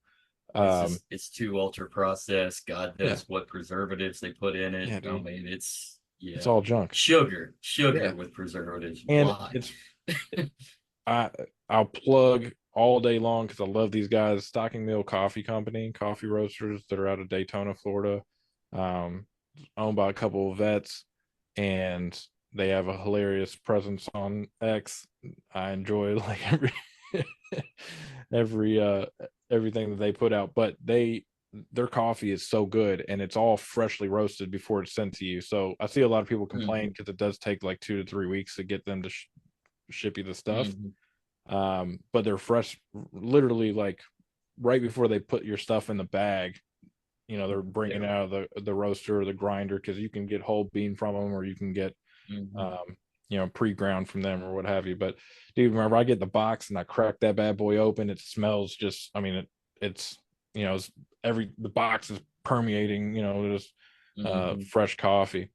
Speaker 2: Um,
Speaker 1: it's too ultra processed. God
Speaker 2: yeah,
Speaker 1: knows what preservatives they put in it.
Speaker 2: yeah,
Speaker 1: I
Speaker 2: dude,
Speaker 1: mean,
Speaker 2: it's
Speaker 1: yeah,
Speaker 2: all junk.
Speaker 1: sugar
Speaker 2: Yeah,
Speaker 1: with preservatives.
Speaker 2: and
Speaker 1: Why?
Speaker 2: I I'll plug all day long because I love these guys. Stocking Mill Coffee Company, coffee roasters that are out of Daytona, Florida, um, owned by a couple of vets, and they have a hilarious presence on X. I enjoy like every everything that they put out, but their coffee is so good and it's all freshly roasted before it's sent to you. So I see a lot of people complain
Speaker 1: Hmm.
Speaker 2: because it does take like 2 to 3 weeks to get them to ship you the stuff.
Speaker 1: Hmm.
Speaker 2: But they're fresh, literally like right before they put your stuff in the bag. They're bringing
Speaker 1: They're,
Speaker 2: out of the roaster or the grinder because you can get whole bean from them or you can get
Speaker 1: hmm.
Speaker 2: um, pre-ground from them or what have you. But dude, whenever I get the box and I crack that bad boy open, it smells just. I mean, it's it's the box is permeating. Just
Speaker 1: Hmm.
Speaker 2: fresh coffee,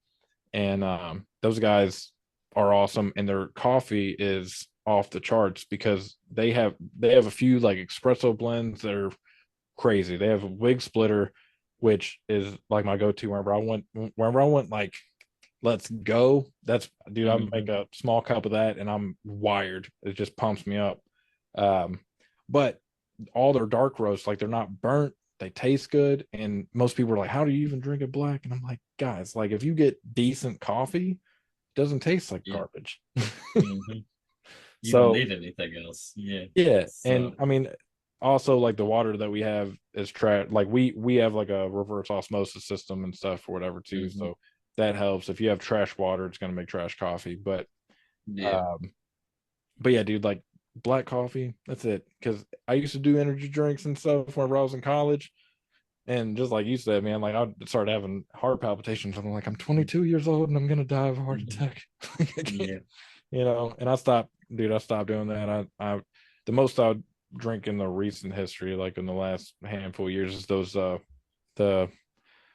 Speaker 2: and those guys are awesome, and their coffee is off the charts because they have a few like espresso blends that are crazy. They have a wig splitter, which is like my go-to whenever I want like let's go. That's dude, I
Speaker 1: Hmm.
Speaker 2: make a small cup of that and I'm wired. It just pumps me up. Um, but all their dark roasts, like they're not burnt, they taste good. And most people are like, how do you even drink it black? And I'm like, guys, like if you get decent coffee, it doesn't taste like
Speaker 1: Yeah.
Speaker 2: garbage.
Speaker 1: Hmm. You don't
Speaker 2: So
Speaker 1: need anything else. Yeah.
Speaker 2: yeah, and
Speaker 1: So.
Speaker 2: I mean, also like the water that we have is trash. Like we have like a reverse osmosis system and stuff or whatever too.
Speaker 1: Hmm.
Speaker 2: So that helps. If you have trash water, it's gonna make trash coffee.
Speaker 1: Yeah.
Speaker 2: Um, but yeah, dude, like black coffee, that's it. Because I used to do energy drinks and stuff whenever I was in college, and just like you said, man, like I started having heart palpitations. I'm like, I'm 22 years old and I'm gonna die of a heart
Speaker 1: Hmm.
Speaker 2: attack. I can't,
Speaker 1: Yeah.
Speaker 2: and I stopped, dude. I stopped doing that. The most I would drink in the recent history, like in the last handful of years, is those the like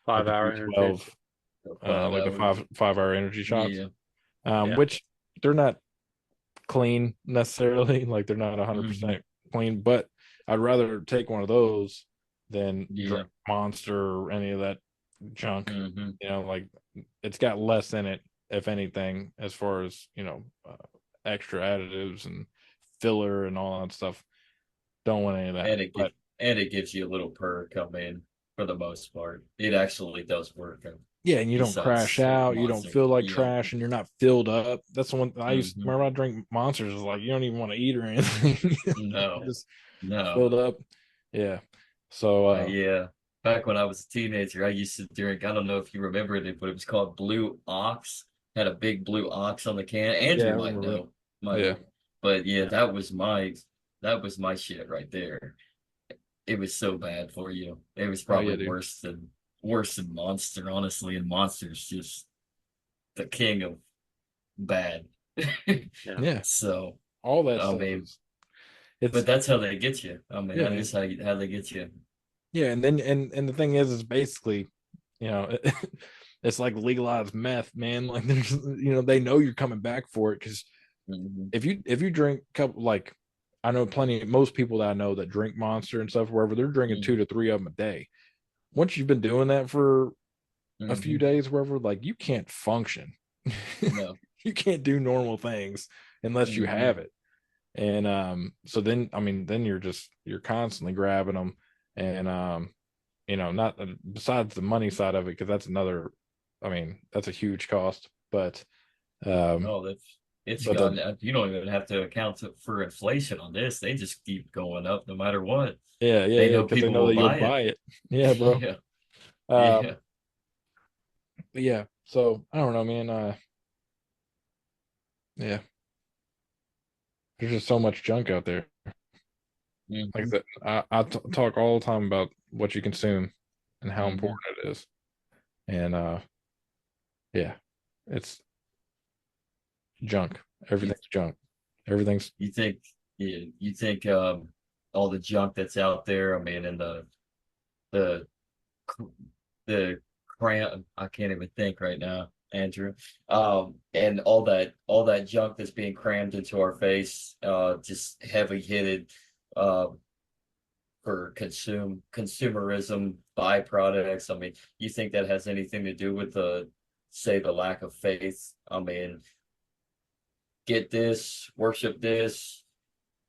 Speaker 3: five
Speaker 2: the
Speaker 3: hour energy.
Speaker 2: B12,
Speaker 1: So 5
Speaker 2: like the
Speaker 1: hour.
Speaker 2: five hour energy shots,
Speaker 1: Yeah.
Speaker 3: Yeah.
Speaker 2: which they're not clean necessarily, like they're not
Speaker 1: Hmm.
Speaker 2: 100% clean, but I'd rather take one of those than
Speaker 1: Yeah.
Speaker 2: drink Monster or any of that junk.
Speaker 1: Hmm.
Speaker 2: Like it's got less in it, if anything, as far as extra additives and filler and all that stuff. Don't want any of that.
Speaker 1: And it
Speaker 2: But
Speaker 1: gives and it gives you a little perk. I mean, for the most part, it actually does work.
Speaker 2: yeah, and you don't crash
Speaker 1: Besides
Speaker 2: out, you don't
Speaker 1: monster.
Speaker 2: feel like
Speaker 1: Yeah.
Speaker 2: trash, and you're not filled up. That's the one I used.
Speaker 1: Hmm.
Speaker 2: Whenever I drink Monsters, is like you don't even want to eat or anything.
Speaker 1: No.
Speaker 2: Just
Speaker 1: No.
Speaker 2: filled up. Yeah. So
Speaker 1: Yeah. Back when I was a teenager, I used to drink. I don't know if you remember it, but it was called Blue Ox. Had a big blue ox on the can.
Speaker 2: yeah,
Speaker 1: Andrew
Speaker 2: I
Speaker 1: might
Speaker 2: remember it.
Speaker 1: know. Might
Speaker 2: Yeah.
Speaker 1: know. But yeah,
Speaker 3: Yeah.
Speaker 1: that was my shit right there. It was so bad for you. It was
Speaker 2: Oh
Speaker 1: probably
Speaker 2: yeah, dude.
Speaker 1: worse than Monster, honestly, and Monster's just the king of bad.
Speaker 3: Yeah.
Speaker 2: Yeah.
Speaker 1: So,
Speaker 2: All that
Speaker 1: I
Speaker 2: stuff
Speaker 1: mean,
Speaker 2: is
Speaker 1: but
Speaker 2: it's
Speaker 1: that's how they get you. I mean,
Speaker 2: yeah,
Speaker 1: that
Speaker 2: man.
Speaker 1: is how they get you.
Speaker 2: Yeah, and then and the thing is basically, you know, it's like legalized meth, man. Like there's they know you're coming back for it because
Speaker 1: Hmm.
Speaker 2: if you drink a couple like I know most people that I know that drink Monster and stuff wherever they're drinking two
Speaker 1: Hmm.
Speaker 2: to three of them a day. Once you've been doing that for a few
Speaker 1: Hmm.
Speaker 2: days, wherever, like you can't function.
Speaker 1: No.
Speaker 2: You can't do normal things unless you
Speaker 1: Mhm.
Speaker 2: have it. And so then I mean then you're constantly grabbing them, and not besides the money side of it, because that's another, I mean that's a huge cost, um
Speaker 1: Oh, it's
Speaker 2: but the
Speaker 1: gone. You don't even have to account for inflation on this. They just keep going up no matter what.
Speaker 2: yeah, yeah,
Speaker 1: They
Speaker 2: yeah,
Speaker 1: know
Speaker 2: because they
Speaker 1: people
Speaker 2: know
Speaker 1: will
Speaker 2: that you'll
Speaker 1: buy it.
Speaker 2: buy it. Yeah, bro.
Speaker 1: Yeah,
Speaker 2: um
Speaker 1: yeah.
Speaker 2: but yeah, so I don't know, man. Yeah, there's just so much junk out there. Like I
Speaker 1: Mhm.
Speaker 2: said, talk all the time about what you consume and how
Speaker 1: Mhm.
Speaker 2: important it is. And yeah, it's junk.
Speaker 1: You
Speaker 2: Everything's junk. Everything's
Speaker 1: you think you think all the junk that's out there, I mean, and the the cram I can't even think right now, Andrew. And all that junk that's being crammed into our face, just heavy hitted uh for consumerism byproducts. I mean, you think that has anything to do with the say the lack of faith? I mean, get this, worship this,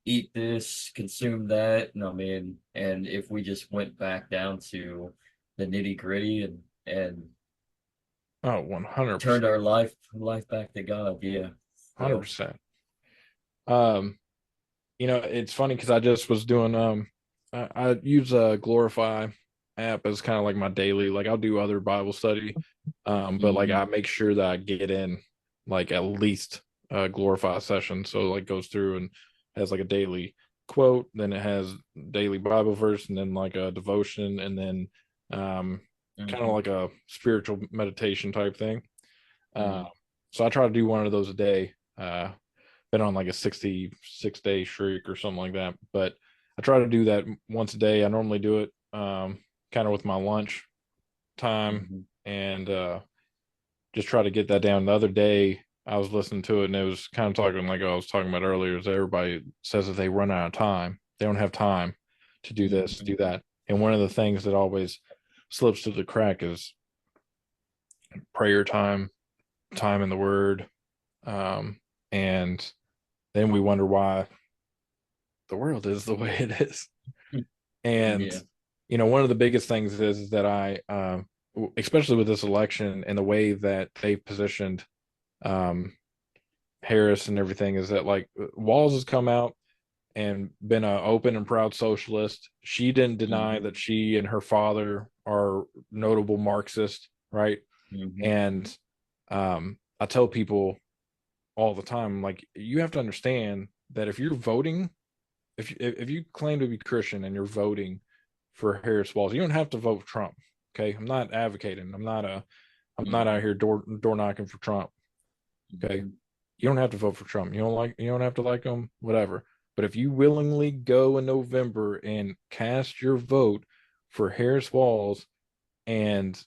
Speaker 1: eat this, consume that. And I mean, and if we just went back down to the nitty gritty and
Speaker 2: oh 100%.
Speaker 1: turned our life back to God, yeah. So
Speaker 2: 100%. Um, it's funny because I just was doing I use a Glorify app as kind of like my daily, like I'll do other Bible study, but like
Speaker 1: mhm,
Speaker 2: I make sure that I get in like at least a Glorify session. So like goes through and has like a daily quote, then it has daily Bible verse, and then like a devotion, and then um kind of
Speaker 1: mhm,
Speaker 2: like a spiritual meditation type thing. Uh,
Speaker 1: mhm,
Speaker 2: so I try to do one of those a day. Been on like a 66-day streak or something like that. But I try to do that once a day. I normally do it kind of with my lunch time,
Speaker 1: mhm,
Speaker 2: and just try to get that down. The other day I was listening to it, and it was kind of talking like I was talking about earlier, is everybody says that they run out of time. They don't have time to do this,
Speaker 1: mhm,
Speaker 2: do that. And one of the things that always slips through the crack is prayer time, time in the word. And then we wonder why the world is the way it is.
Speaker 1: mhm.
Speaker 2: And
Speaker 1: Yeah.
Speaker 2: one of the biggest things is that I, especially with this election and the way that they positioned um, Harris and everything, is that like Walls has come out and been an open and proud socialist. She didn't deny
Speaker 1: Mhm,
Speaker 2: that she and her father are notable Marxist, right?
Speaker 1: mhm,
Speaker 2: And I tell people all the time, like, you have to understand that if you're voting, if you claim to be Christian and you're voting for Harris Walls, you don't have to vote for Trump. Okay, I'm not advocating. I'm not out
Speaker 1: mhm,
Speaker 2: here door knocking for Trump. Okay,
Speaker 1: mhm,
Speaker 2: you don't have to vote for Trump. You don't have to like him, whatever. But if you willingly go in November and cast your vote for Harris Walls and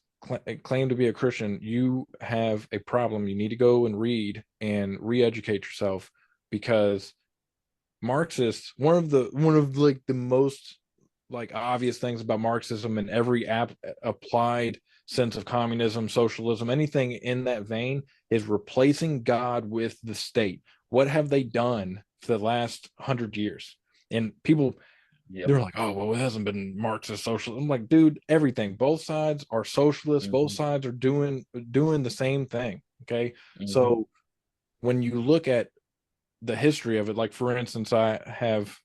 Speaker 2: claim to be a Christian, you have a problem. You need to go and read and re-educate yourself, because Marxists, one of like the most like obvious things about Marxism and every applied sense of communism, socialism, anything in that vein, is replacing God with the state. What have they done for the last 100 years? And people,
Speaker 1: yep,
Speaker 2: they're like, oh, well, it hasn't been Marxist socialism. I'm like, dude, everything. Both sides are socialists. Both
Speaker 1: mhm,
Speaker 2: sides are doing the same thing. Okay,
Speaker 1: mhm,
Speaker 2: so when you look at the history of it, like for instance, I have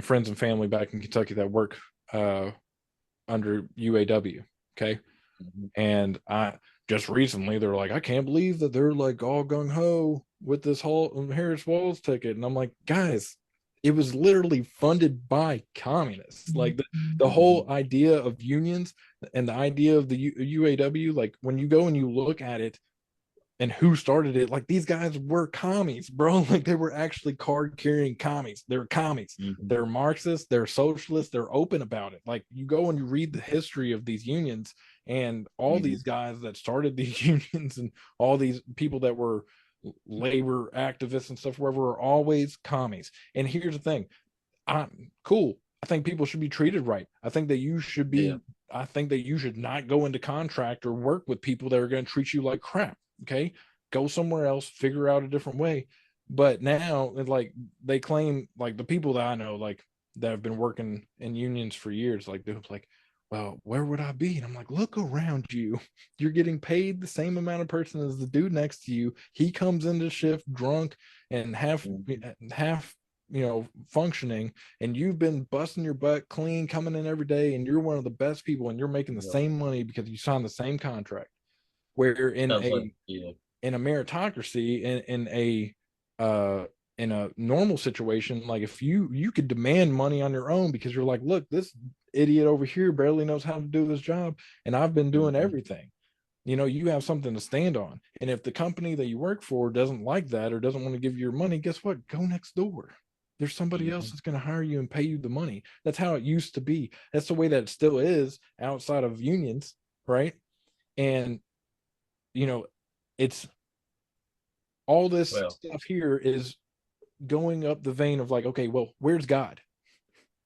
Speaker 2: friends and family back in Kentucky that work uh, under UAW. Okay,
Speaker 1: mhm,
Speaker 2: and I just recently they're like, I can't believe that they're like all gung ho with this whole Harris Walls ticket, and I'm like, guys, it was literally funded by communists. Like the whole
Speaker 1: mhm,
Speaker 2: idea of unions and the idea of the UAW, like when you go and you look at it and who started it, like these guys were commies, bro. Like they were actually card carrying commies. They're commies.
Speaker 1: mhm,
Speaker 2: They're Marxists, they're socialists, they're open about it. Like you go and you read the history of these unions, and all
Speaker 1: mhm,
Speaker 2: these guys that started these unions and all these people that were labor activists and stuff wherever were always commies. And here's the thing, I'm cool. I think people should be treated right.
Speaker 1: yeah,
Speaker 2: I think that you should not go into contract or work with people that are going to treat you like crap. Okay. Go somewhere else, figure out a different way. But now it's like they claim, like the people that I know, like that have been working in unions for years, like they're like, well, where would I be? And I'm like, look around you. You're getting paid the same amount of person as the dude next to you. He comes into shift drunk and half functioning, and you've been busting your butt clean, coming in every day, and you're one of the best people, and you're making the
Speaker 1: Yeah.
Speaker 2: same money because you signed the same contract. Where
Speaker 1: Sounds like, yeah.
Speaker 2: in a meritocracy, in a normal situation, like if you could demand money on your own because you're like, look, this idiot over here barely knows how to do this job, and I've been doing
Speaker 1: Mhm.
Speaker 2: everything. You have something to stand on. And if the company that you work for doesn't like that or doesn't want to give you your money, guess what? Go next door. There's somebody else
Speaker 1: Mhm.
Speaker 2: that's going to hire you and pay you the money. That's how it used to be. That's the way that it still is outside of unions, right? And you know, it's all this
Speaker 1: Well,
Speaker 2: stuff here is going up the vein of like, okay, well, where's God?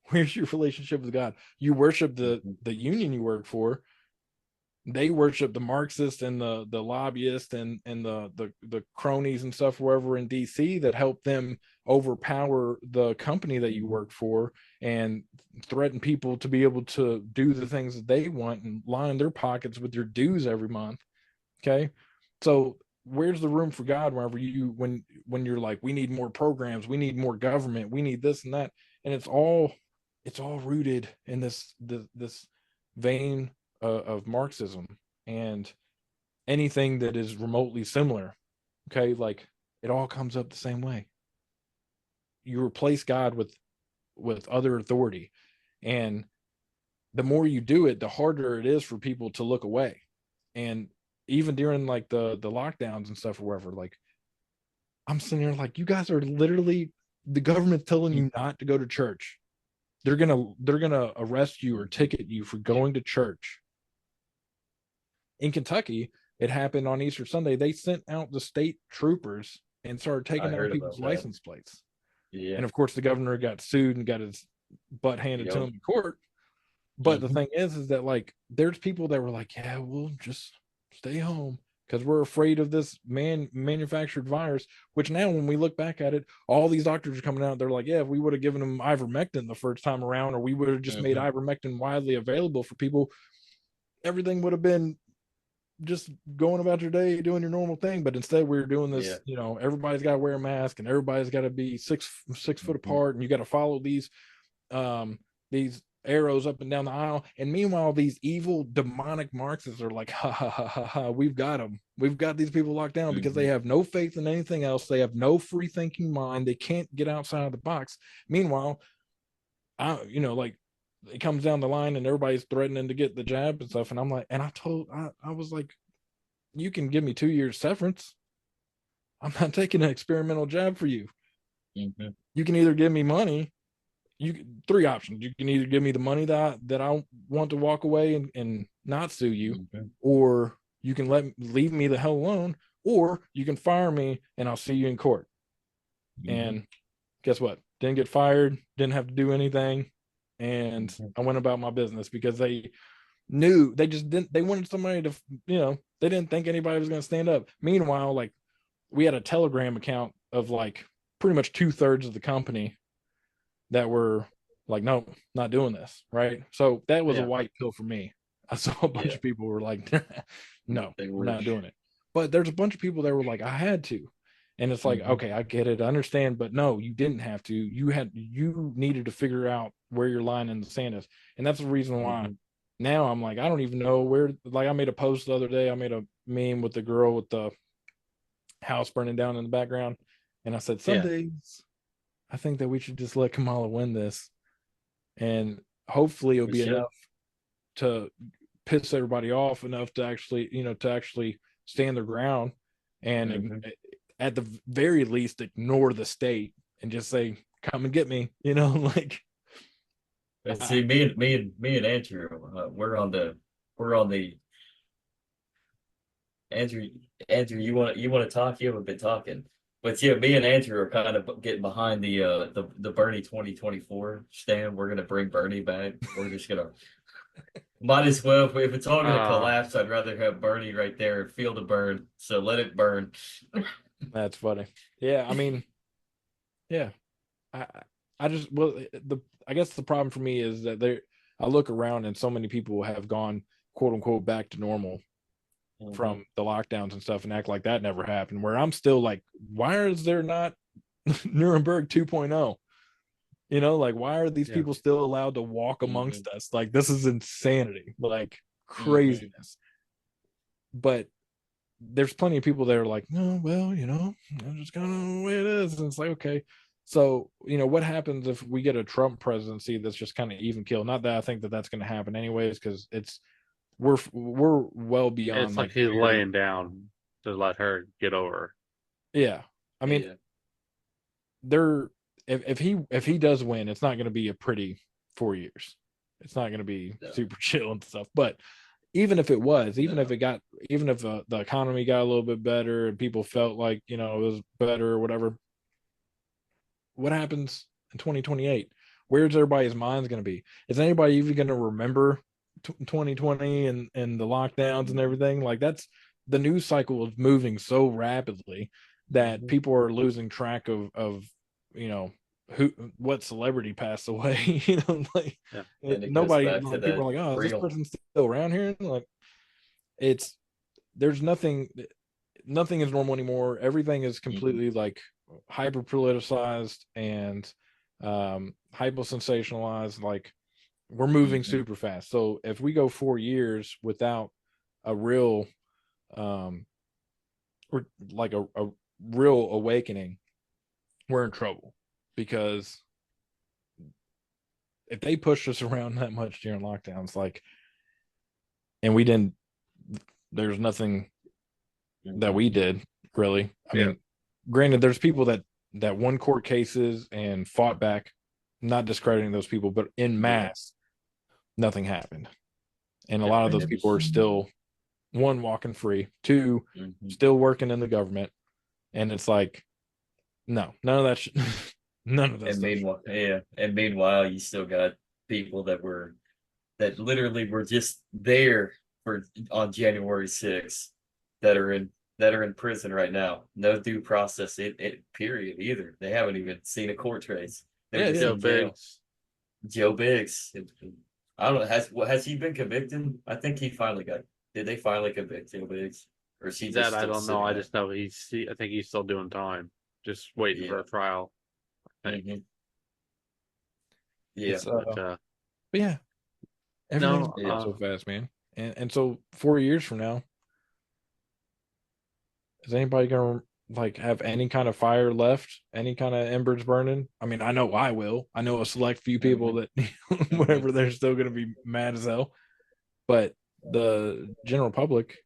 Speaker 2: Where's your relationship with God? You worship
Speaker 1: mhm.
Speaker 2: the union you work for. They worship the Marxists and the lobbyists and the cronies and stuff wherever in DC that help them overpower the company that you
Speaker 1: Mhm.
Speaker 2: work for and threaten people to be able to do the things that they want and line their pockets with your dues every month. Okay. So where's the room for God whenever when you're like, we need more programs, we need more government, we need this and that. And it's all rooted in this vein of Marxism and anything that is remotely similar. Okay. Like it all comes up the same way. You replace God with other authority. And the more you do it, the harder it is for people to look away. And even during like the lockdowns and stuff or wherever, like I'm sitting there like, you guys are literally, the government's telling you not to go to church. They're gonna arrest you or
Speaker 1: Mhm.
Speaker 2: ticket you for going to church. In Kentucky, it happened on Easter Sunday. They sent out the state troopers and started
Speaker 1: I
Speaker 2: taking down
Speaker 1: heard
Speaker 2: people's
Speaker 1: about that.
Speaker 2: license plates.
Speaker 1: Yeah.
Speaker 2: And of course, the governor got sued and got his butt handed to
Speaker 1: Yep.
Speaker 2: him in court. But the
Speaker 1: Mhm.
Speaker 2: thing is that like there's people that were like, yeah, we'll just stay home because we're afraid of this manufactured virus. Which now, when we look back at it, all these doctors are coming out. They're like, yeah, if we would have given them ivermectin the first time around, or we would have just made
Speaker 1: Mhm.
Speaker 2: ivermectin widely available for people, everything would have been just going about your day doing your normal thing. But instead we're doing
Speaker 1: Yeah.
Speaker 2: this, everybody's got to wear a mask and everybody's got to be 6 foot
Speaker 1: Mhm.
Speaker 2: apart, and you got to follow these arrows up and down the aisle. And meanwhile, these evil demonic Marxists are like, ha ha ha ha ha, we've got them. We've got these people locked down because they
Speaker 1: Mhm.
Speaker 2: have no faith in anything else. They have no free thinking mind. They can't get outside of the box. Meanwhile, like it comes down the line and everybody's threatening to get the jab and stuff. And I'm like, and I was like, you can give me 2 years severance. I'm not taking an experimental jab for you.
Speaker 1: Mhm.
Speaker 2: You can either give me money. You three options. You can either give me the money that I want to walk away and not sue you,
Speaker 1: Mhm.
Speaker 2: or you can leave me the hell alone, or you can fire me and I'll see you in court.
Speaker 1: Mhm.
Speaker 2: And guess what? Didn't get fired, didn't have to do anything, and
Speaker 1: Mhm.
Speaker 2: I went about my business because they knew they just didn't. They wanted somebody to, they didn't think anybody was going to stand up. Meanwhile, like we had a Telegram account of like pretty much 2/3 of the company that were like, no, not doing this. Right. So that was a
Speaker 1: Yeah.
Speaker 2: white pill for me. I saw a bunch
Speaker 1: Yeah.
Speaker 2: of people were like, no,
Speaker 1: They
Speaker 2: we're not
Speaker 1: wish.
Speaker 2: doing it. But there's a bunch of people that were like, I had to. And it's like,
Speaker 1: Mhm.
Speaker 2: okay, I get it, I understand, but no, you didn't have to. You needed to figure out where your line in the sand is. And that's the reason why
Speaker 1: Mhm.
Speaker 2: now I'm like, I don't even know where. Like I made a post the other day, I made a meme with the girl with the house burning down in the background. And I said, some
Speaker 1: Yeah.
Speaker 2: days I think that we should just let Kamala win this. And hopefully it'll
Speaker 1: We
Speaker 2: be
Speaker 1: should.
Speaker 2: enough to piss everybody off enough to actually, to actually stand their ground and
Speaker 1: Mhm.
Speaker 2: at the very least ignore the state and just say, come and get me, like
Speaker 1: And
Speaker 2: I,
Speaker 1: see, me and Andrew, we're on the Andrew. Andrew, you want to talk? You haven't been talking, but yeah, me and Andrew are kind of getting behind the Bernie 2024 stand. We're gonna bring Bernie back. We're just gonna might as well if it's all gonna
Speaker 3: Ah,
Speaker 1: collapse. I'd rather have Bernie right there and feel the burn. So let it burn.
Speaker 2: that's funny. Yeah, I mean, Yeah. I I just I guess the problem for me is that I look around and so many people have gone quote unquote back to normal from the lockdowns and stuff and act like that never happened. Where I'm still like, why is there not Nuremberg 2.0? You know, like why are these
Speaker 3: Yeah.
Speaker 2: people still allowed to walk amongst us? Like this is insanity, like craziness. But there's plenty of people that are like, no, well, I'm just kind of the way it is. And it's like, okay. So, what happens if we get a Trump presidency that's just kind of even kill? Not that I think that that's going to happen anyways, because we're well beyond
Speaker 3: It's like
Speaker 2: like
Speaker 3: he's laying down to let her get over.
Speaker 2: yeah. I mean, there if he does win, it's not going to be a pretty 4 years. It's not going to be super chill and stuff. But even if it was, even if the economy got a little bit better and people felt like it was better or whatever, what happens in 2028? Where's everybody's minds going to be? Is anybody even going to remember 2020 and the lockdowns and everything? Like that's the news cycle is moving so rapidly that people are losing track of what celebrity passed away. Like nobody, like, people are like, oh, is this person still around here? Like it's there's nothing is normal anymore. Everything is completely like hyper politicized and hyper sensationalized. Like we're moving super fast. So if we go 4 years without a real or like a real awakening, we're in trouble. Because if they pushed us around that much during lockdowns, like, and we didn't, there's nothing that we did really. I mean, granted, there's people that won court cases and fought back, not discrediting those people, but in mass, nothing happened. And a lot of those people are still, one, walking free, two, still working in the government. And it's like, no, none of that none of that
Speaker 1: And
Speaker 2: stuff.
Speaker 1: meanwhile, you still got people that literally were just there on January 6th that are in prison right now. No due process period either. They haven't even seen a court case. They're just in jail. Joe Biggs. I don't know. Has he been convicted? I think he finally got. Did they finally convict Joe Biggs? Or is he just
Speaker 3: That I don't know. I
Speaker 1: there?
Speaker 3: just know I think he's still doing time, just waiting for a trial.
Speaker 1: Yeah.
Speaker 2: But yeah, everything's so fast, man. And so 4 years from now, is anybody gonna like have any kind of fire left, any kind of embers burning? I mean, I know I will. I know a select few people that whatever, they're still gonna be mad as hell. But the general public,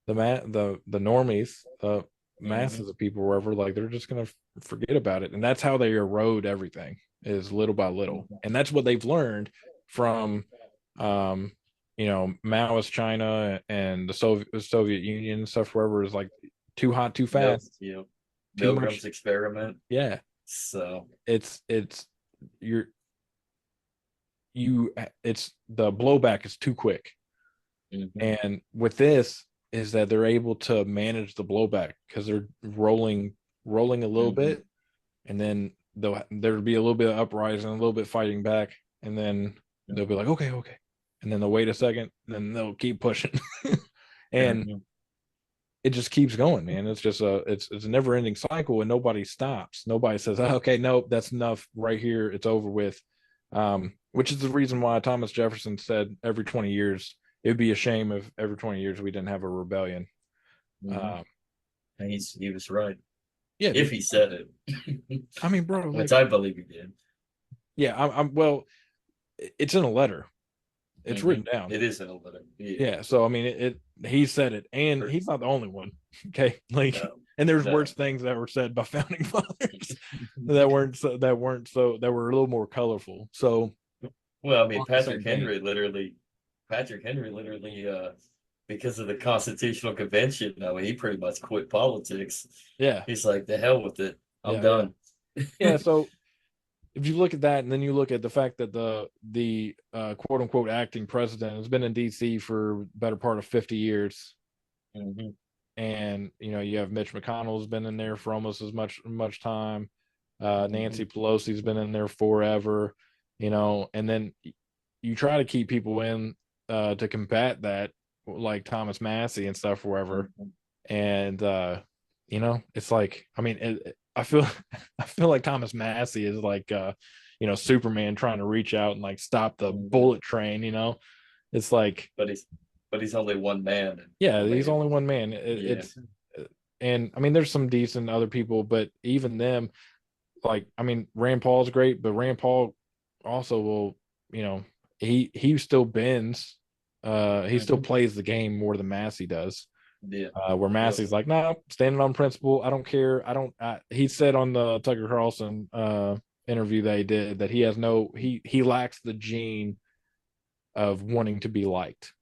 Speaker 2: the normies, the masses of people, wherever, like they're just gonna forget about it, and that's how they erode everything, is little by little, and that's what they've learned from, Maoist China and the Soviet Union and stuff, wherever is like too hot, too fast, too much
Speaker 1: experiment.
Speaker 2: Yeah,
Speaker 1: so
Speaker 2: it's you're it's the blowback is too quick. And with this is that they're able to manage the blowback because they're rolling a little bit, and then there'll be a little bit of uprising, a little bit fighting back, and then they'll be like, okay, and then they'll wait a second, and then they'll keep pushing, and it just keeps going, man. It's just it's a never ending cycle, and nobody stops. Nobody says, oh, okay, nope, that's enough right here. It's over with. Which is the reason why Thomas Jefferson said every 20 years, it would be a shame if every 20 years we didn't have a rebellion.
Speaker 1: And he was right.
Speaker 2: Yeah,
Speaker 1: if he said it.
Speaker 2: I mean, bro,
Speaker 1: which I believe he did.
Speaker 2: Yeah, I'm well, it's in a letter. It's written down.
Speaker 1: It is in a letter.
Speaker 2: Yeah. So I mean, he said it, and he's not the only one. Okay, like, and there's worse things that were said by founding fathers that were a little more colorful. So,
Speaker 1: well, I mean, Patrick Henry literally, because of the Constitutional Convention, I mean, he pretty much quit politics.
Speaker 2: Yeah,
Speaker 1: he's like, the hell with it, I'm done.
Speaker 2: Yeah. So if you look at that, and then you look at the fact that the quote unquote acting president has been in DC for better part of 50 years. And you have Mitch McConnell's been in there for almost as much time. Nancy Pelosi's been in there forever, and then you try to keep people in to combat that, like Thomas Massey and stuff, wherever. And it's like, I mean, I feel I feel like Thomas Massey is like Superman trying to reach out and like stop the bullet train. It's like,
Speaker 1: but he's only one man.
Speaker 2: Yeah, he's only one man. It's and I mean, there's some decent other people, but even them, like, I mean, Rand Paul's great, but Rand Paul also will, he still bends. He still plays the game more than Massey does.
Speaker 1: Yeah.
Speaker 2: Where Massey's like, no, standing on principle. I don't care. He said on the Tucker Carlson interview that he did that he lacks the gene of wanting to be liked.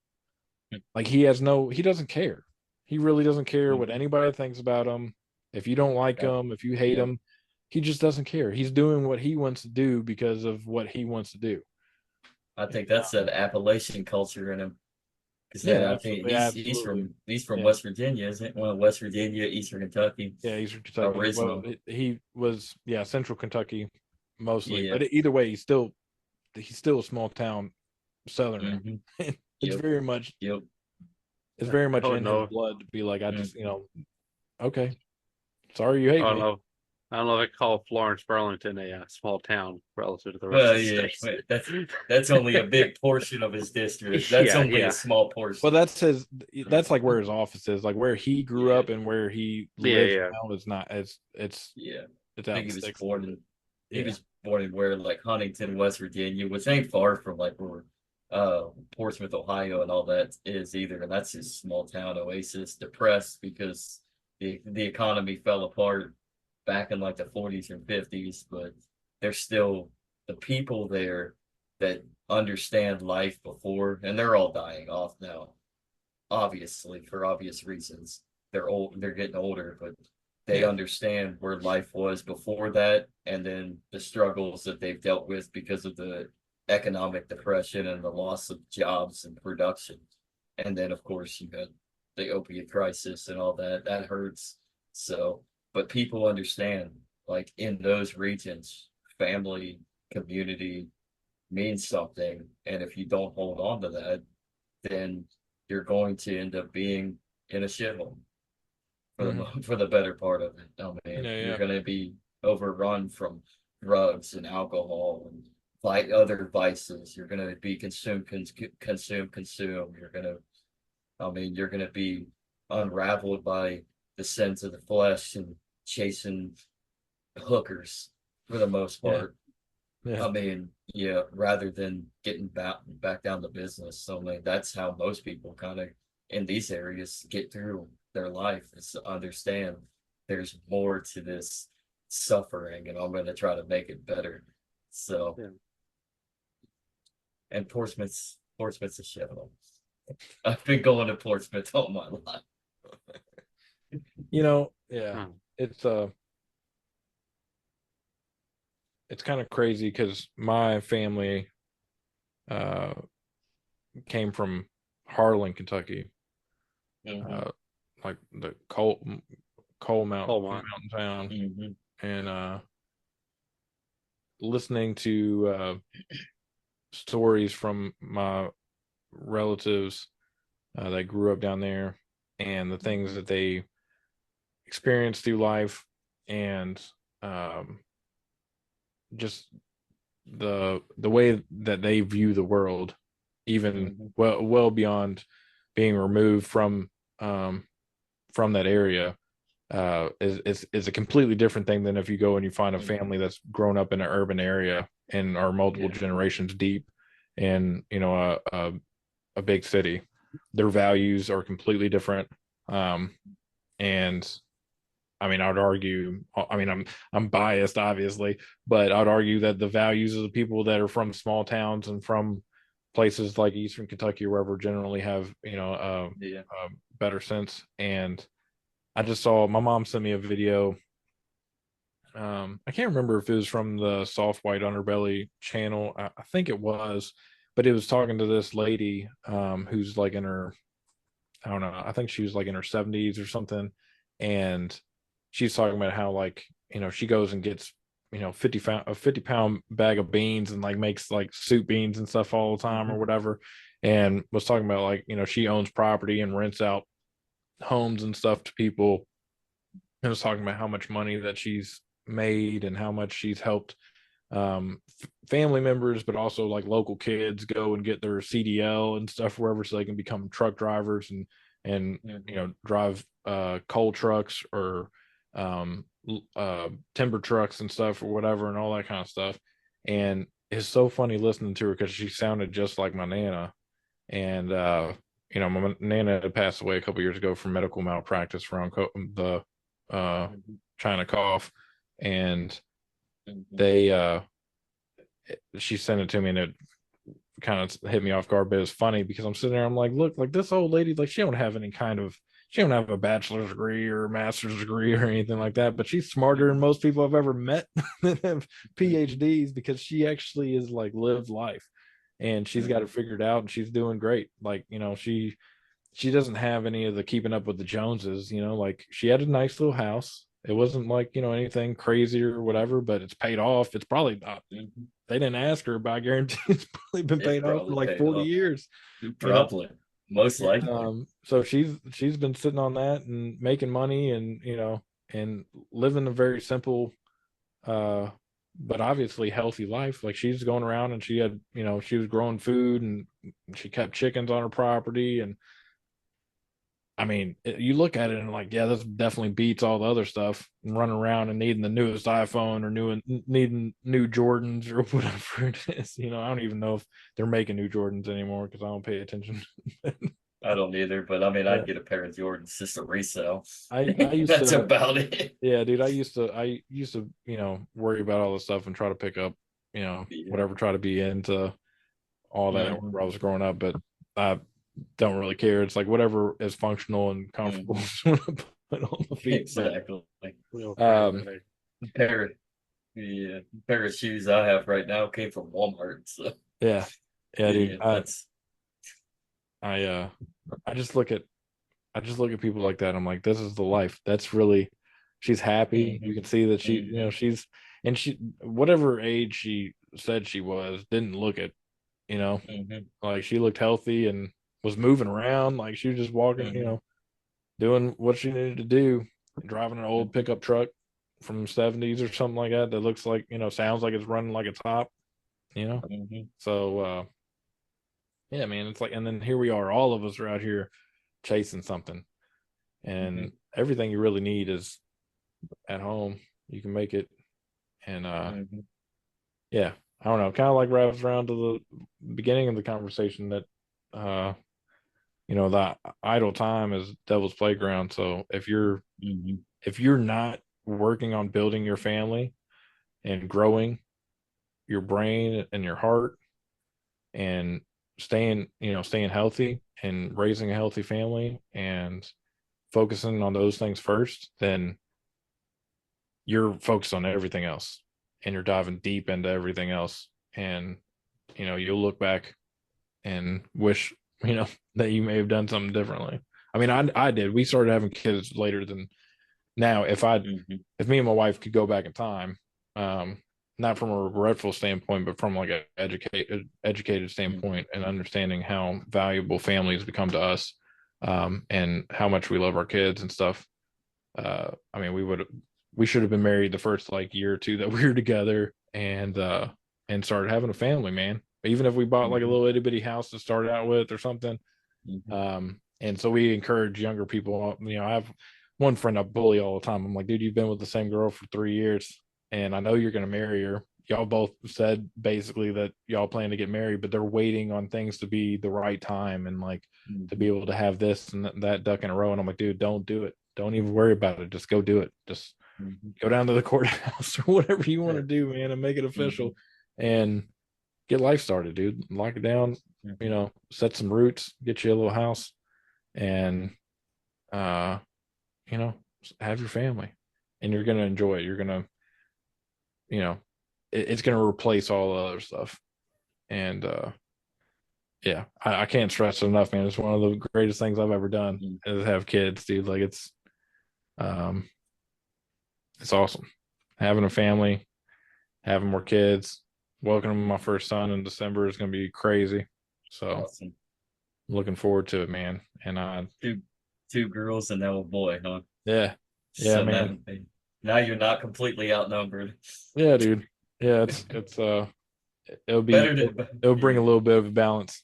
Speaker 2: Like he doesn't care. He really doesn't care what anybody thinks about him. If you don't like him, if you hate him, he just doesn't care. He's doing what he wants to do because of what he wants to do.
Speaker 1: I think that's that Appalachian culture in him. I think he's from West Virginia, isn't it? Well, West Virginia, Eastern Kentucky.
Speaker 2: Yeah, Eastern Kentucky.
Speaker 1: Original.
Speaker 2: Well, he was Central Kentucky mostly. But either way, he's still a small town Southerner. It's very much it's very much in his blood to be like, I just okay. Sorry you hate me.
Speaker 3: I don't know if I call Florence Burlington a small town relative to the rest of the
Speaker 1: state. That's only a big portion of his district. That's only a small portion.
Speaker 2: Well, that's like where his office is, like where he grew up and where he lives now is not it's
Speaker 1: I think he was born in where like Huntington, West Virginia, which ain't far from like where Portsmouth, Ohio, and all that is either, and that's his small town oasis. Depressed because the economy fell apart back in like the 40s and 50s, but there's still the people there that understand life before, and they're all dying off now, obviously for obvious reasons. They're getting older, but they understand where life was before that, and then the struggles that they've dealt with because of the economic depression and the loss of jobs and production. And then of course you got the opiate crisis and all that hurts. So but people understand, like in those regions, family, community means something. And if you don't hold on to that, then you're going to end up being in a shithole for the better part of it. I mean, you're going to be overrun from drugs and alcohol and other vices. You're going to be consume. You're going to be unraveled by the sins of the flesh and chasing hookers for the most part. I mean, rather than getting back down to business. So I mean, that's how most people kind of in these areas get through their life, is to understand there's more to this suffering and I'm going to try to make it better. So and Portsmouth's a shithole. I've been going to Portsmouth all my life.
Speaker 2: It's kind of crazy because my family came from Harlan, Kentucky, like the coal mountain town, and listening to stories from my relatives that grew up down there and the things that they experienced through life, and just the way that they view the world, even well beyond being removed from that area, is a completely different thing than if you go and you find a family that's grown up in an urban area and are multiple generations deep in a big city. Their values are completely different, and I mean, I would argue, I mean, I'm biased, obviously, but I'd argue that the values of the people that are from small towns and from places like Eastern Kentucky or wherever generally have, a better sense. And I just saw, my mom sent me a video. I can't remember if it was from the Soft White Underbelly channel. I think it was, but it was talking to this lady who's like in her, I don't know, I think she was like in her 70s or something. And she's talking about how, like, she goes and gets a 50-pound bag of beans and like makes like soup beans and stuff all the time or whatever. And was talking about like, she owns property and rents out homes and stuff to people. And was talking about how much money that she's made and how much she's helped family members, but also like local kids go and get their CDL and stuff wherever, so they can become truck drivers and drive coal trucks or timber trucks and stuff or whatever and all that kind of stuff. And it's so funny listening to her because she sounded just like my nana. And my nana had passed away a couple years ago from medical malpractice around the China cough, and they she sent it to me, and it kind of hit me off guard. But it was funny because I'm sitting there, I'm like, look, like this old lady, like she don't have a bachelor's degree or a master's degree or anything like that, but she's smarter than most people I've ever met that have PhDs, because she actually is like lived life, and she's got it figured out, and she's doing great. Like, she doesn't have any of the keeping up with the Joneses, like she had a nice little house. It wasn't like, anything crazy or whatever, but it's paid off. It's probably not, they didn't ask her, but I guarantee it's probably been paid off for like 40 years.
Speaker 1: Probably, most likely.
Speaker 2: So she's been sitting on that and making money, and and living a very simple but obviously healthy life. Like, she's going around, and she had, she was growing food, and she kept chickens on her property. And I mean, you look at it and like, yeah, this definitely beats all the other stuff, and running around and needing the newest iPhone or needing new Jordans or whatever it is. I don't even know if they're making new Jordans anymore because I don't pay attention.
Speaker 1: I don't either, but I mean,
Speaker 2: Yeah.
Speaker 1: I'd get a pair of Jordans just to resell.
Speaker 2: I used
Speaker 1: That's
Speaker 2: to,
Speaker 1: about it.
Speaker 2: yeah, dude. I used to, worry about all this stuff and try to pick up, whatever, try to be into all that where I was growing up, but I don't really care. It's like whatever is functional and comfortable put on the feet.
Speaker 1: Exactly.
Speaker 2: Pair
Speaker 1: of shoes I have right now came from Walmart. So
Speaker 2: yeah, dude.
Speaker 1: That's
Speaker 2: I just look at people like that. I'm like, this is the life. That's really, she's happy. You can see that she, she's, and she, whatever age she said she was, didn't look it, like she looked healthy and was moving around. Like she was just walking, doing what she needed to do, driving an old pickup truck from the 70s or something like that looks like, sounds like it's running like a top, so yeah, man, it's like, and then here we are, all of us are out here chasing something, and everything you really need is at home. You can make it. And yeah, I don't know, kind of like wraps around to the beginning of the conversation that the idle time is devil's playground. So if you're not working on building your family and growing your brain and your heart and staying healthy and raising a healthy family and focusing on those things first, then you're focused on everything else, and you're diving deep into everything else. And you'll look back and wish that you may have done something differently. I mean, I did. We started having kids later than now. If me and my wife could go back in time, not from a regretful standpoint, but from like an educated standpoint, and understanding how valuable families become to us, and how much we love our kids and stuff. I mean, we should have been married the first like year or two that we were together, and started having a family, man. Even if we bought like a little itty bitty house to start out with or something. And so we encourage younger people. I have one friend I bully all the time. I'm like, dude, you've been with the same girl for 3 years, and I know you're going to marry her. Y'all both said basically that y'all plan to get married, but they're waiting on things to be the right time, and like to be able to have this and that duck in a row. And I'm like, dude, don't do it. Don't even worry about it. Just go do it. Just go down to the courthouse or whatever you want to do, man, and make it official, and get life started, dude. Lock it down, set some roots, get you a little house, and have your family, and you're gonna enjoy it. You're gonna, it's gonna replace all the other stuff. And yeah, I can't stress it enough, man. It's one of the greatest things I've ever done is have kids, dude. Like it's awesome having a family. having more kids. Welcoming my first son in December is going to be crazy. So
Speaker 1: Awesome.
Speaker 2: looking forward to it, man. And
Speaker 1: Two girls and now a boy, huh?
Speaker 2: yeah, yeah,
Speaker 1: So
Speaker 2: man.
Speaker 1: now you're not completely outnumbered.
Speaker 2: Yeah, dude. Yeah, it's it'll be
Speaker 1: Better than
Speaker 2: it'll bring a little bit of balance.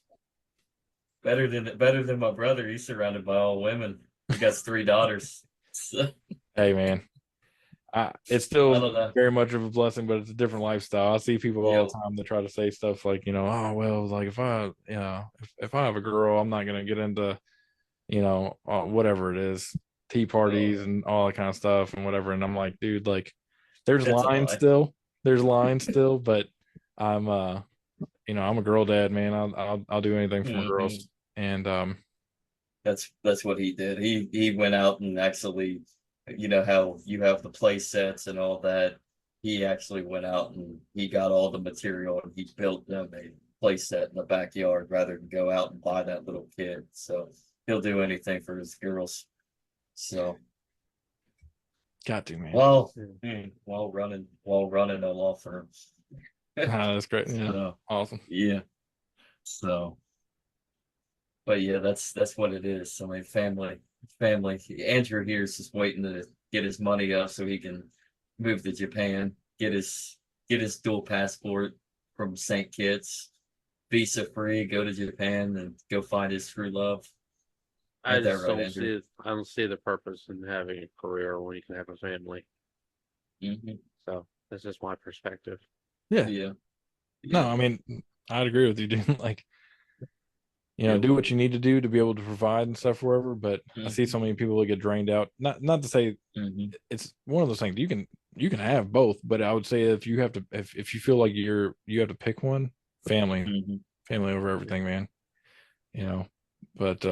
Speaker 1: better than my brother. He's surrounded by all women. He got three daughters. So,
Speaker 2: Hey, man. It's
Speaker 1: I
Speaker 2: still
Speaker 1: don't know.
Speaker 2: very much of a blessing, but it's a different lifestyle. I see people all
Speaker 1: Yep.
Speaker 2: the time that try to say stuff like, oh well, like if I have a girl, I'm not gonna get into, whatever it is, tea parties and all that kind of stuff and whatever. And I'm like, dude, like, there's
Speaker 1: That's a
Speaker 2: lines
Speaker 1: lie.
Speaker 2: still, but I'm I'm a girl dad, man. I'll do anything for my
Speaker 1: Hmm.
Speaker 2: girls, and
Speaker 1: That's what he did. He went out and actually, how you have the play sets and all that. He actually went out and he got all the material and he built them a play set in the backyard rather than go out and buy that little kid. So he'll do anything for his girls. So
Speaker 2: got to, man.
Speaker 1: while
Speaker 3: Yeah.
Speaker 1: while running a law firm.
Speaker 2: That's great. Yeah,
Speaker 1: So
Speaker 2: awesome.
Speaker 1: yeah. So but yeah, that's what it is. I mean, family. Andrew here is just waiting to get his money up so he can move to Japan, get his dual passport from St. Kitts, visa free, go to Japan and go find his true love.
Speaker 3: I
Speaker 1: Ain't that
Speaker 3: just
Speaker 1: right,
Speaker 3: don't
Speaker 1: Andrew?
Speaker 3: see it. I don't see the purpose in having a career when you can have a family.
Speaker 1: Hmm.
Speaker 3: So that's just my perspective.
Speaker 2: Yeah.
Speaker 1: Yeah,
Speaker 2: No,
Speaker 1: yeah,
Speaker 2: I mean, I'd agree with you, dude. Like,
Speaker 1: yep.
Speaker 2: do what you need to do to be able to provide and stuff wherever. But I see
Speaker 1: Hmm.
Speaker 2: so many people that get drained out. Not to say
Speaker 1: Hmm.
Speaker 2: it's one of those things you can have both, but I would say if you have to if you feel like you have to pick one, family,
Speaker 1: Hmm.
Speaker 2: family over everything, man. You know. But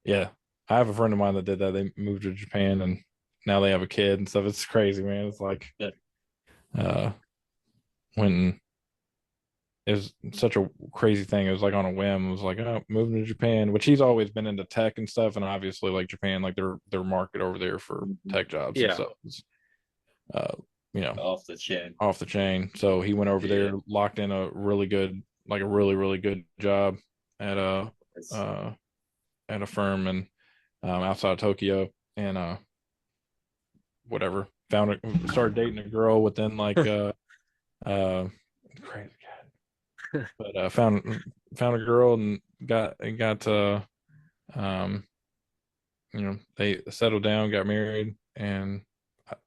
Speaker 2: yeah, I have a friend of mine that did that. They moved to Japan and now they have a kid and stuff. It's crazy, man. It's like
Speaker 1: Yeah.
Speaker 2: uh when it was such a crazy thing. It was like on a whim. It was like, oh, moving to Japan, which he's always been into tech and stuff, and obviously like Japan, like their market over there for
Speaker 1: Mhm.
Speaker 2: tech jobs and
Speaker 3: Yeah,
Speaker 2: stuff is, uh, you know,
Speaker 1: Off the chain.
Speaker 2: off the chain. So he went over there,
Speaker 1: Yeah.
Speaker 2: locked in a really good, like a really really good job at a
Speaker 1: It's,
Speaker 2: uh at a firm and outside of Tokyo, and whatever, started dating a girl within like uh crazy, but found a girl and got um they settled down, got married, and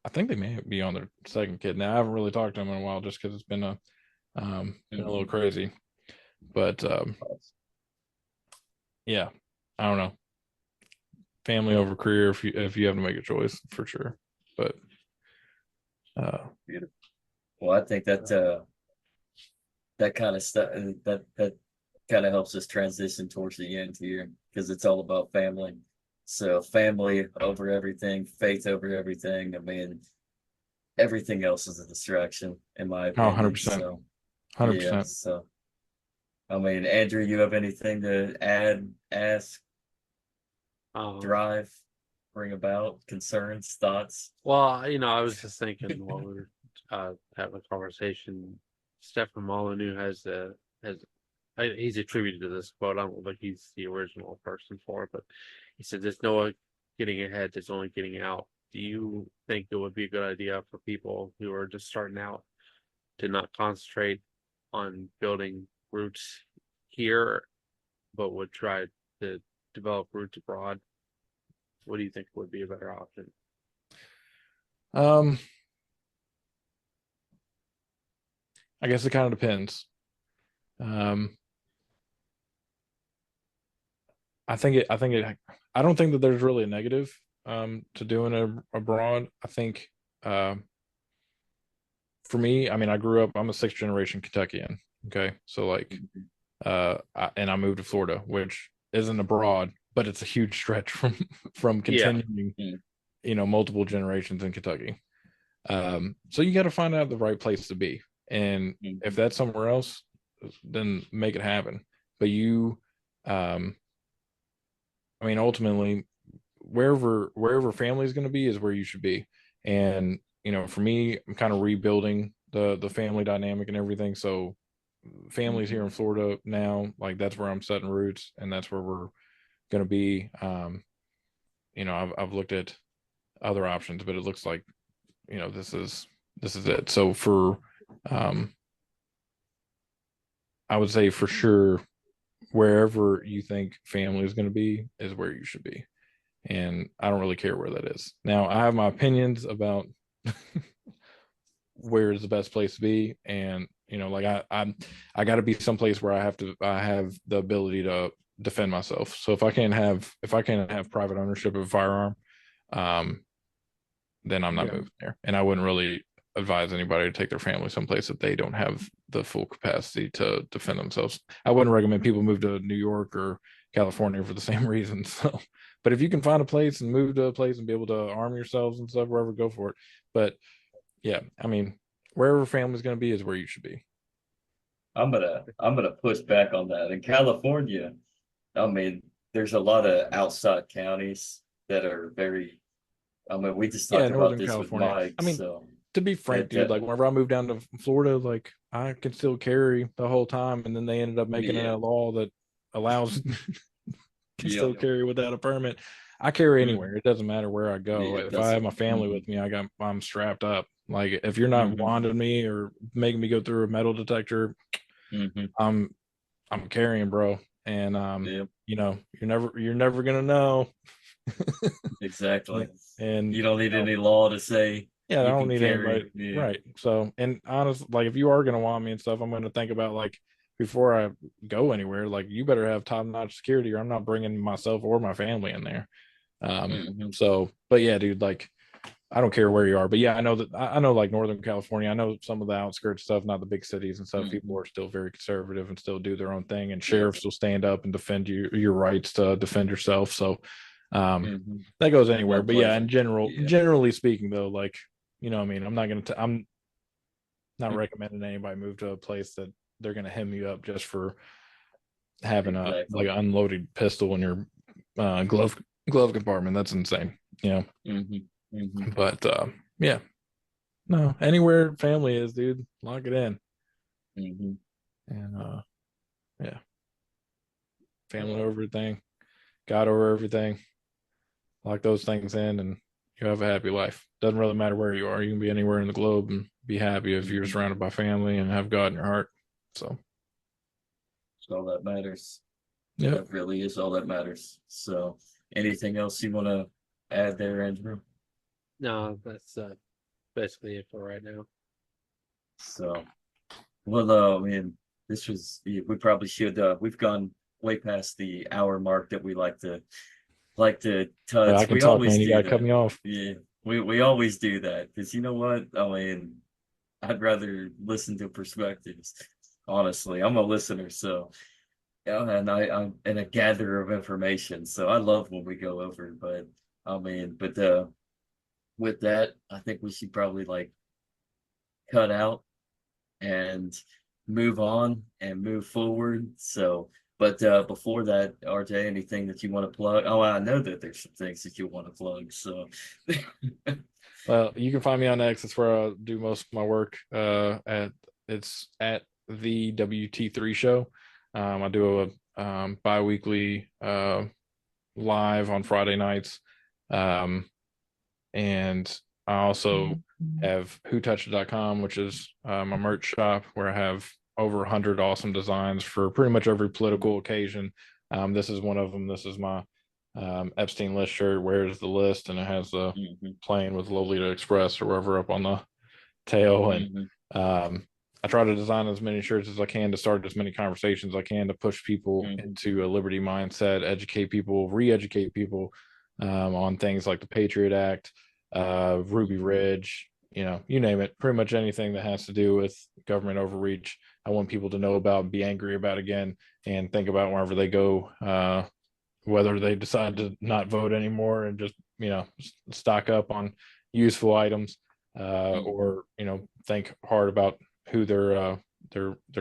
Speaker 2: I think they may be on their second kid now. I haven't really talked to them in a while just because it's been a little
Speaker 1: mhm.
Speaker 2: crazy, but yeah, I don't know, family over career if you have to make a choice for sure, but
Speaker 1: Beautiful. Well, I think that kind of stuff that kind of helps us transition towards the end here because it's all about family. So family over everything, faith over everything. I mean, everything else is a distraction, in my
Speaker 2: oh,
Speaker 1: opinion.
Speaker 2: 100%,
Speaker 1: So yeah.
Speaker 2: 100%.
Speaker 1: So I mean, Andrew, you have anything to add, ask,
Speaker 3: um,
Speaker 1: drive, bring about, concerns, thoughts?
Speaker 3: well, I was just thinking while we were having a conversation, Stefan Molyneux has he's attributed to this quote. I don't think he's the original person for it, but he said, "There's no getting ahead. There's only getting out." Do you think it would be a good idea for people who are just starting out to not concentrate on building roots here, but would try to develop roots abroad? What do you think would be a better option?
Speaker 2: um I guess it kind of depends. um I don't think that there's really a negative to doing it abroad. I think um for me, I mean, I grew up, I'm a sixth generation Kentuckian. Okay. So like and I moved to Florida, which isn't abroad, but it's a huge stretch from
Speaker 3: Yeah,
Speaker 2: continuing,
Speaker 1: Mm,
Speaker 2: multiple generations in Kentucky. So you got to find out the right place to be. And if
Speaker 1: mhm,
Speaker 2: that's somewhere else, then make it happen. But um I mean, ultimately, wherever family is going to be is where you should be. And for me, I'm kind of rebuilding the family dynamic and everything. So families here in Florida now, like that's where I'm setting roots, and that's where we're going to be. I've looked at other options, but it looks like this is it. So for I would say for sure, wherever you think family is going to be is where you should be, and I don't really care where that is. Now I have my opinions about where is the best place to be, and like I got to be someplace where I have the ability to defend myself. So if I can't have private ownership of a firearm, um then I'm not moving there. And I wouldn't really advise anybody to take their family someplace that they don't have the full capacity to defend themselves. I wouldn't recommend people move to New York or California for the same reason. So, but if you can find a place and move to a place and be able to arm yourselves and stuff, wherever, go for it. But yeah, I mean, wherever family's going to be is where you should be.
Speaker 1: I'm gonna push back on that. In California, I mean, there's a lot of outside counties that are very. I mean, we just
Speaker 2: Yeah,
Speaker 1: talked about
Speaker 2: Northern
Speaker 1: this with
Speaker 2: California.
Speaker 1: Mike,
Speaker 2: I mean,
Speaker 1: so
Speaker 2: to be frank, dude, like whenever I moved down to Florida, like I can still carry the whole time, and then they ended up making it
Speaker 1: yeah,
Speaker 2: a law that allows can
Speaker 1: yeah,
Speaker 2: still carry without a permit. I carry
Speaker 1: mm,
Speaker 2: anywhere. It doesn't matter where I go.
Speaker 1: yeah,
Speaker 2: If I
Speaker 1: that's
Speaker 2: have my family
Speaker 1: mm-hmm,
Speaker 2: with me, I'm strapped up. Like if you're not
Speaker 1: mm-hmm,
Speaker 2: wanding me or making me go through a metal detector,
Speaker 1: mm-hmm,
Speaker 2: I'm carrying, bro. And
Speaker 1: yeah,
Speaker 2: you're never gonna know.
Speaker 1: exactly.
Speaker 2: And
Speaker 1: You don't need any law to say
Speaker 2: yeah, I
Speaker 1: you
Speaker 2: don't
Speaker 1: can
Speaker 2: need anybody.
Speaker 1: carry. Yeah,
Speaker 2: Right. So, and honestly, like if you are going to want me and stuff, I'm going to think about like before I go anywhere, like you better have top notch security or I'm not bringing myself or my family in there.
Speaker 1: mm-hmm,
Speaker 2: So, but yeah, dude, like I don't care where you are, but yeah, I know like Northern California, I know some of the outskirts stuff, not the big cities and stuff.
Speaker 1: mm-hmm,
Speaker 2: People are still very conservative and still do their own thing, and
Speaker 1: yeah,
Speaker 2: sheriffs will stand up and defend your rights to defend yourself. So,
Speaker 1: mm-hmm.
Speaker 2: that goes
Speaker 1: There's
Speaker 2: anywhere.
Speaker 1: one
Speaker 2: But yeah,
Speaker 1: place.
Speaker 2: in
Speaker 1: Yeah,
Speaker 2: generally speaking, though, like what I mean, I'm not
Speaker 1: mm,
Speaker 2: recommending anybody move to a place that they're gonna hem you up just for having a like
Speaker 1: exactly.
Speaker 2: an unloaded pistol in your glove compartment. That's insane.
Speaker 1: Mm-hmm, mm-hmm,
Speaker 2: But yeah, no, anywhere family is, dude, lock it in.
Speaker 1: mm-hmm.
Speaker 2: And yeah, family
Speaker 1: Uh,
Speaker 2: over everything, God over everything. Lock those things in, and you have a happy life. Doesn't really matter where you are. You can be anywhere in the globe and be happy if you're
Speaker 1: mm-hmm.
Speaker 2: surrounded by family and have God in your heart. So
Speaker 1: That's all that matters.
Speaker 2: yeah.
Speaker 1: That really is all that matters. So, anything else you want to add there, Andrew?
Speaker 3: No, that's basically it for right now.
Speaker 1: So, well, I mean, this was, we probably should, we've gone way past the hour mark that we like to
Speaker 2: I
Speaker 1: touch.
Speaker 2: can
Speaker 1: We
Speaker 2: talk,
Speaker 1: always
Speaker 2: man. You
Speaker 1: do
Speaker 2: gotta cut
Speaker 1: that.
Speaker 2: me off.
Speaker 1: Yeah, we always do that because you know what? I mean, I'd rather listen to perspectives. Honestly, I'm a listener, so yeah, and I'm and a gatherer of information. So I love when we go over, but I mean, but with that, I think we should probably like cut out and move on and move forward. So, but before that, RJ, anything that you want to plug? Oh, I know that there's some things that you want to plug. So,
Speaker 2: Well, you can find me on X. That's where I do most of my work. It's at the WT3 show. I do a bi-weekly live on Friday nights. Um, and I also have whotouched.com, which is my merch shop where I have over 100 awesome designs for pretty much every political occasion. This is one of them. This is my Epstein list shirt. Where's the list? And it has the
Speaker 1: mhm,
Speaker 2: plane with Lolita Express or wherever up on the tail. And
Speaker 1: mhm,
Speaker 2: I try to design as many shirts as I can to start as many conversations as I can to push people
Speaker 1: mhm,
Speaker 2: into a liberty mindset, educate people, re-educate people on things like the Patriot Act, Ruby
Speaker 1: mhm,
Speaker 2: Ridge, you name it. Pretty much anything that has to do with government overreach. I want people to know about, be angry about again, and think about wherever they go, whether they decide to not vote anymore and just stock up on useful items,
Speaker 1: mhm,
Speaker 2: or think hard about who they're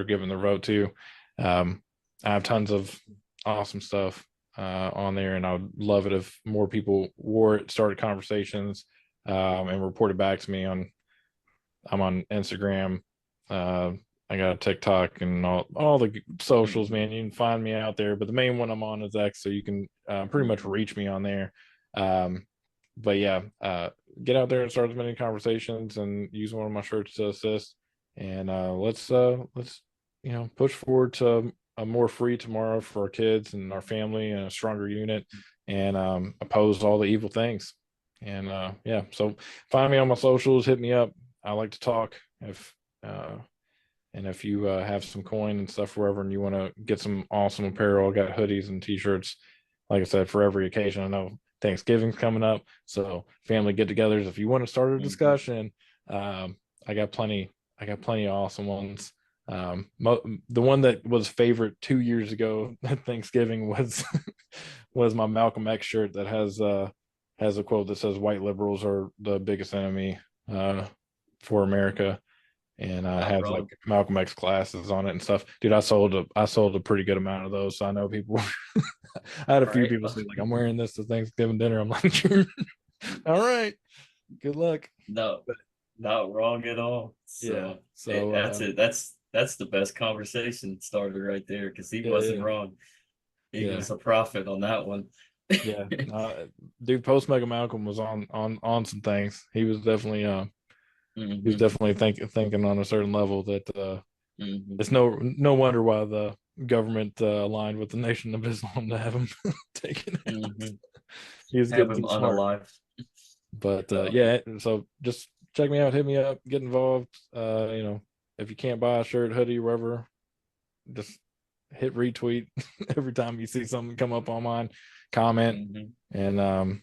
Speaker 2: giving their vote to. I have tons of awesome stuff on there, and I would love it if more people wore it, started conversations, and reported back to me on I'm on Instagram. I got a TikTok and all the socials, man. You can find me out there, but the main one I'm on is X, so you can pretty much reach me on there. But yeah, get out there and start as many conversations and use one of my shirts to assist. And let's push forward to a more free tomorrow for our kids and our family and a stronger unit, and oppose all the evil things. And yeah, so find me on my socials, hit me up. I like to talk. If you have some coin and stuff wherever, and you want to get some awesome apparel, I got hoodies and t-shirts, like I said, for every occasion. I know Thanksgiving's coming up, so family get-togethers. If you want to start a discussion, I got plenty of awesome ones. The one that was favorite 2 years ago at Thanksgiving was was my Malcolm X shirt that has a quote that says "White liberals are the biggest enemy for America," and has like Malcolm X glasses on it and stuff. Dude, I sold a pretty good amount of those, so I know people. I had a few people say like, "I'm wearing this to Thanksgiving dinner." I'm like, "All right, good luck."
Speaker 1: No, not wrong at all. So, that's it. That's the best conversation starter right there, because he wasn't wrong. He was a prophet on that one.
Speaker 2: Yeah, dude, post Mega Malcolm was on some things. He was definitely he was definitely thinking on a certain level that it's no wonder why the government aligned with the Nation of Islam to have him taken out. He was getting too smart.
Speaker 1: Unalive.
Speaker 2: But yeah, so just check me out, hit me up, get involved. If you can't buy a shirt, hoodie, wherever, just hit retweet every time you see something come up on mine, comment, and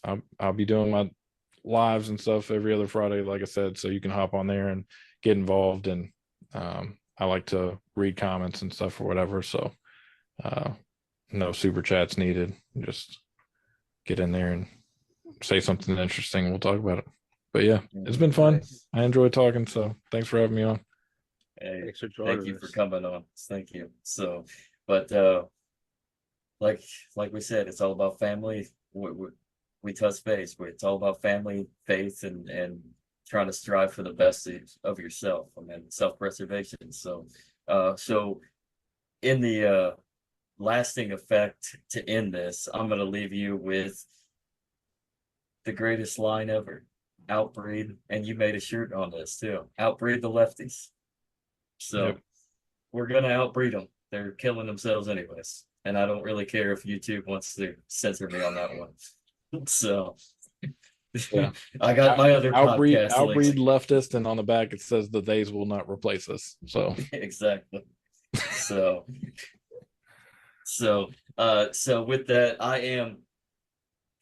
Speaker 2: I'll be doing my lives and stuff every other Friday, like I said, so you can hop on there and get involved. And I like to read comments and stuff or whatever, so no super chats needed. Just get in there and say something interesting. We'll talk about it. But yeah, it's been fun. I enjoy talking, so thanks for having me on.
Speaker 1: Hey, thank you for coming on. Thank you. So, but like we said, it's all about family. We touch base. It's all about family, faith, and trying to strive for the best of yourself. I mean, self-preservation. So, so in the lasting effect to end this, I'm going to leave you with the greatest line ever. Outbreed, and you made a shirt on this too. Outbreed the lefties. So we're going to outbreed them. They're killing themselves anyways. And I don't really care if YouTube wants to censor me on that one. So I got my other
Speaker 2: outbreed
Speaker 1: podcast
Speaker 2: leftist, and on the back it says the days will not replace us. So
Speaker 1: exactly. So with that, I am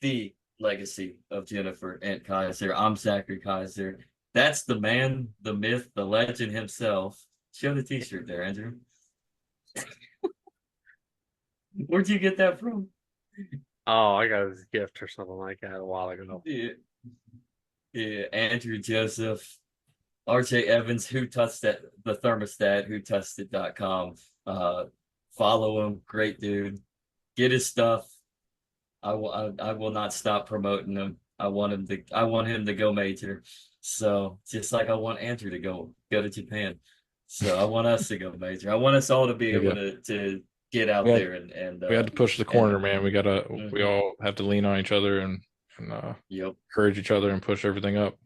Speaker 1: the legacy of Jennifer and Kaiser. I'm Zachary Kaiser. That's the man, the myth, the legend himself. Show the t-shirt there, Andrew. Where'd you get that from?
Speaker 3: Oh, I got a gift or something like that a while ago.
Speaker 1: Yeah. Andrew Joseph, RJ Evans, who touched that, the thermostat, who touched it.com. Follow him, great dude. Get his stuff. I will not stop promoting him. I want him to go major. So just like I want Andrew to go to Japan. So I want us to go major. I want us all to be able to get out there and
Speaker 2: we had to push the corner, man. We all have to lean on each other and encourage each other and push everything up.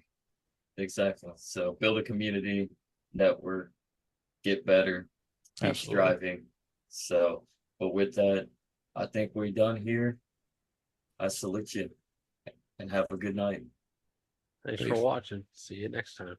Speaker 1: Exactly. So build a community, network, get better, keep striving. So, but with that, I think we're done here. I salute you and have a good night.
Speaker 3: Thanks for watching. See you next time.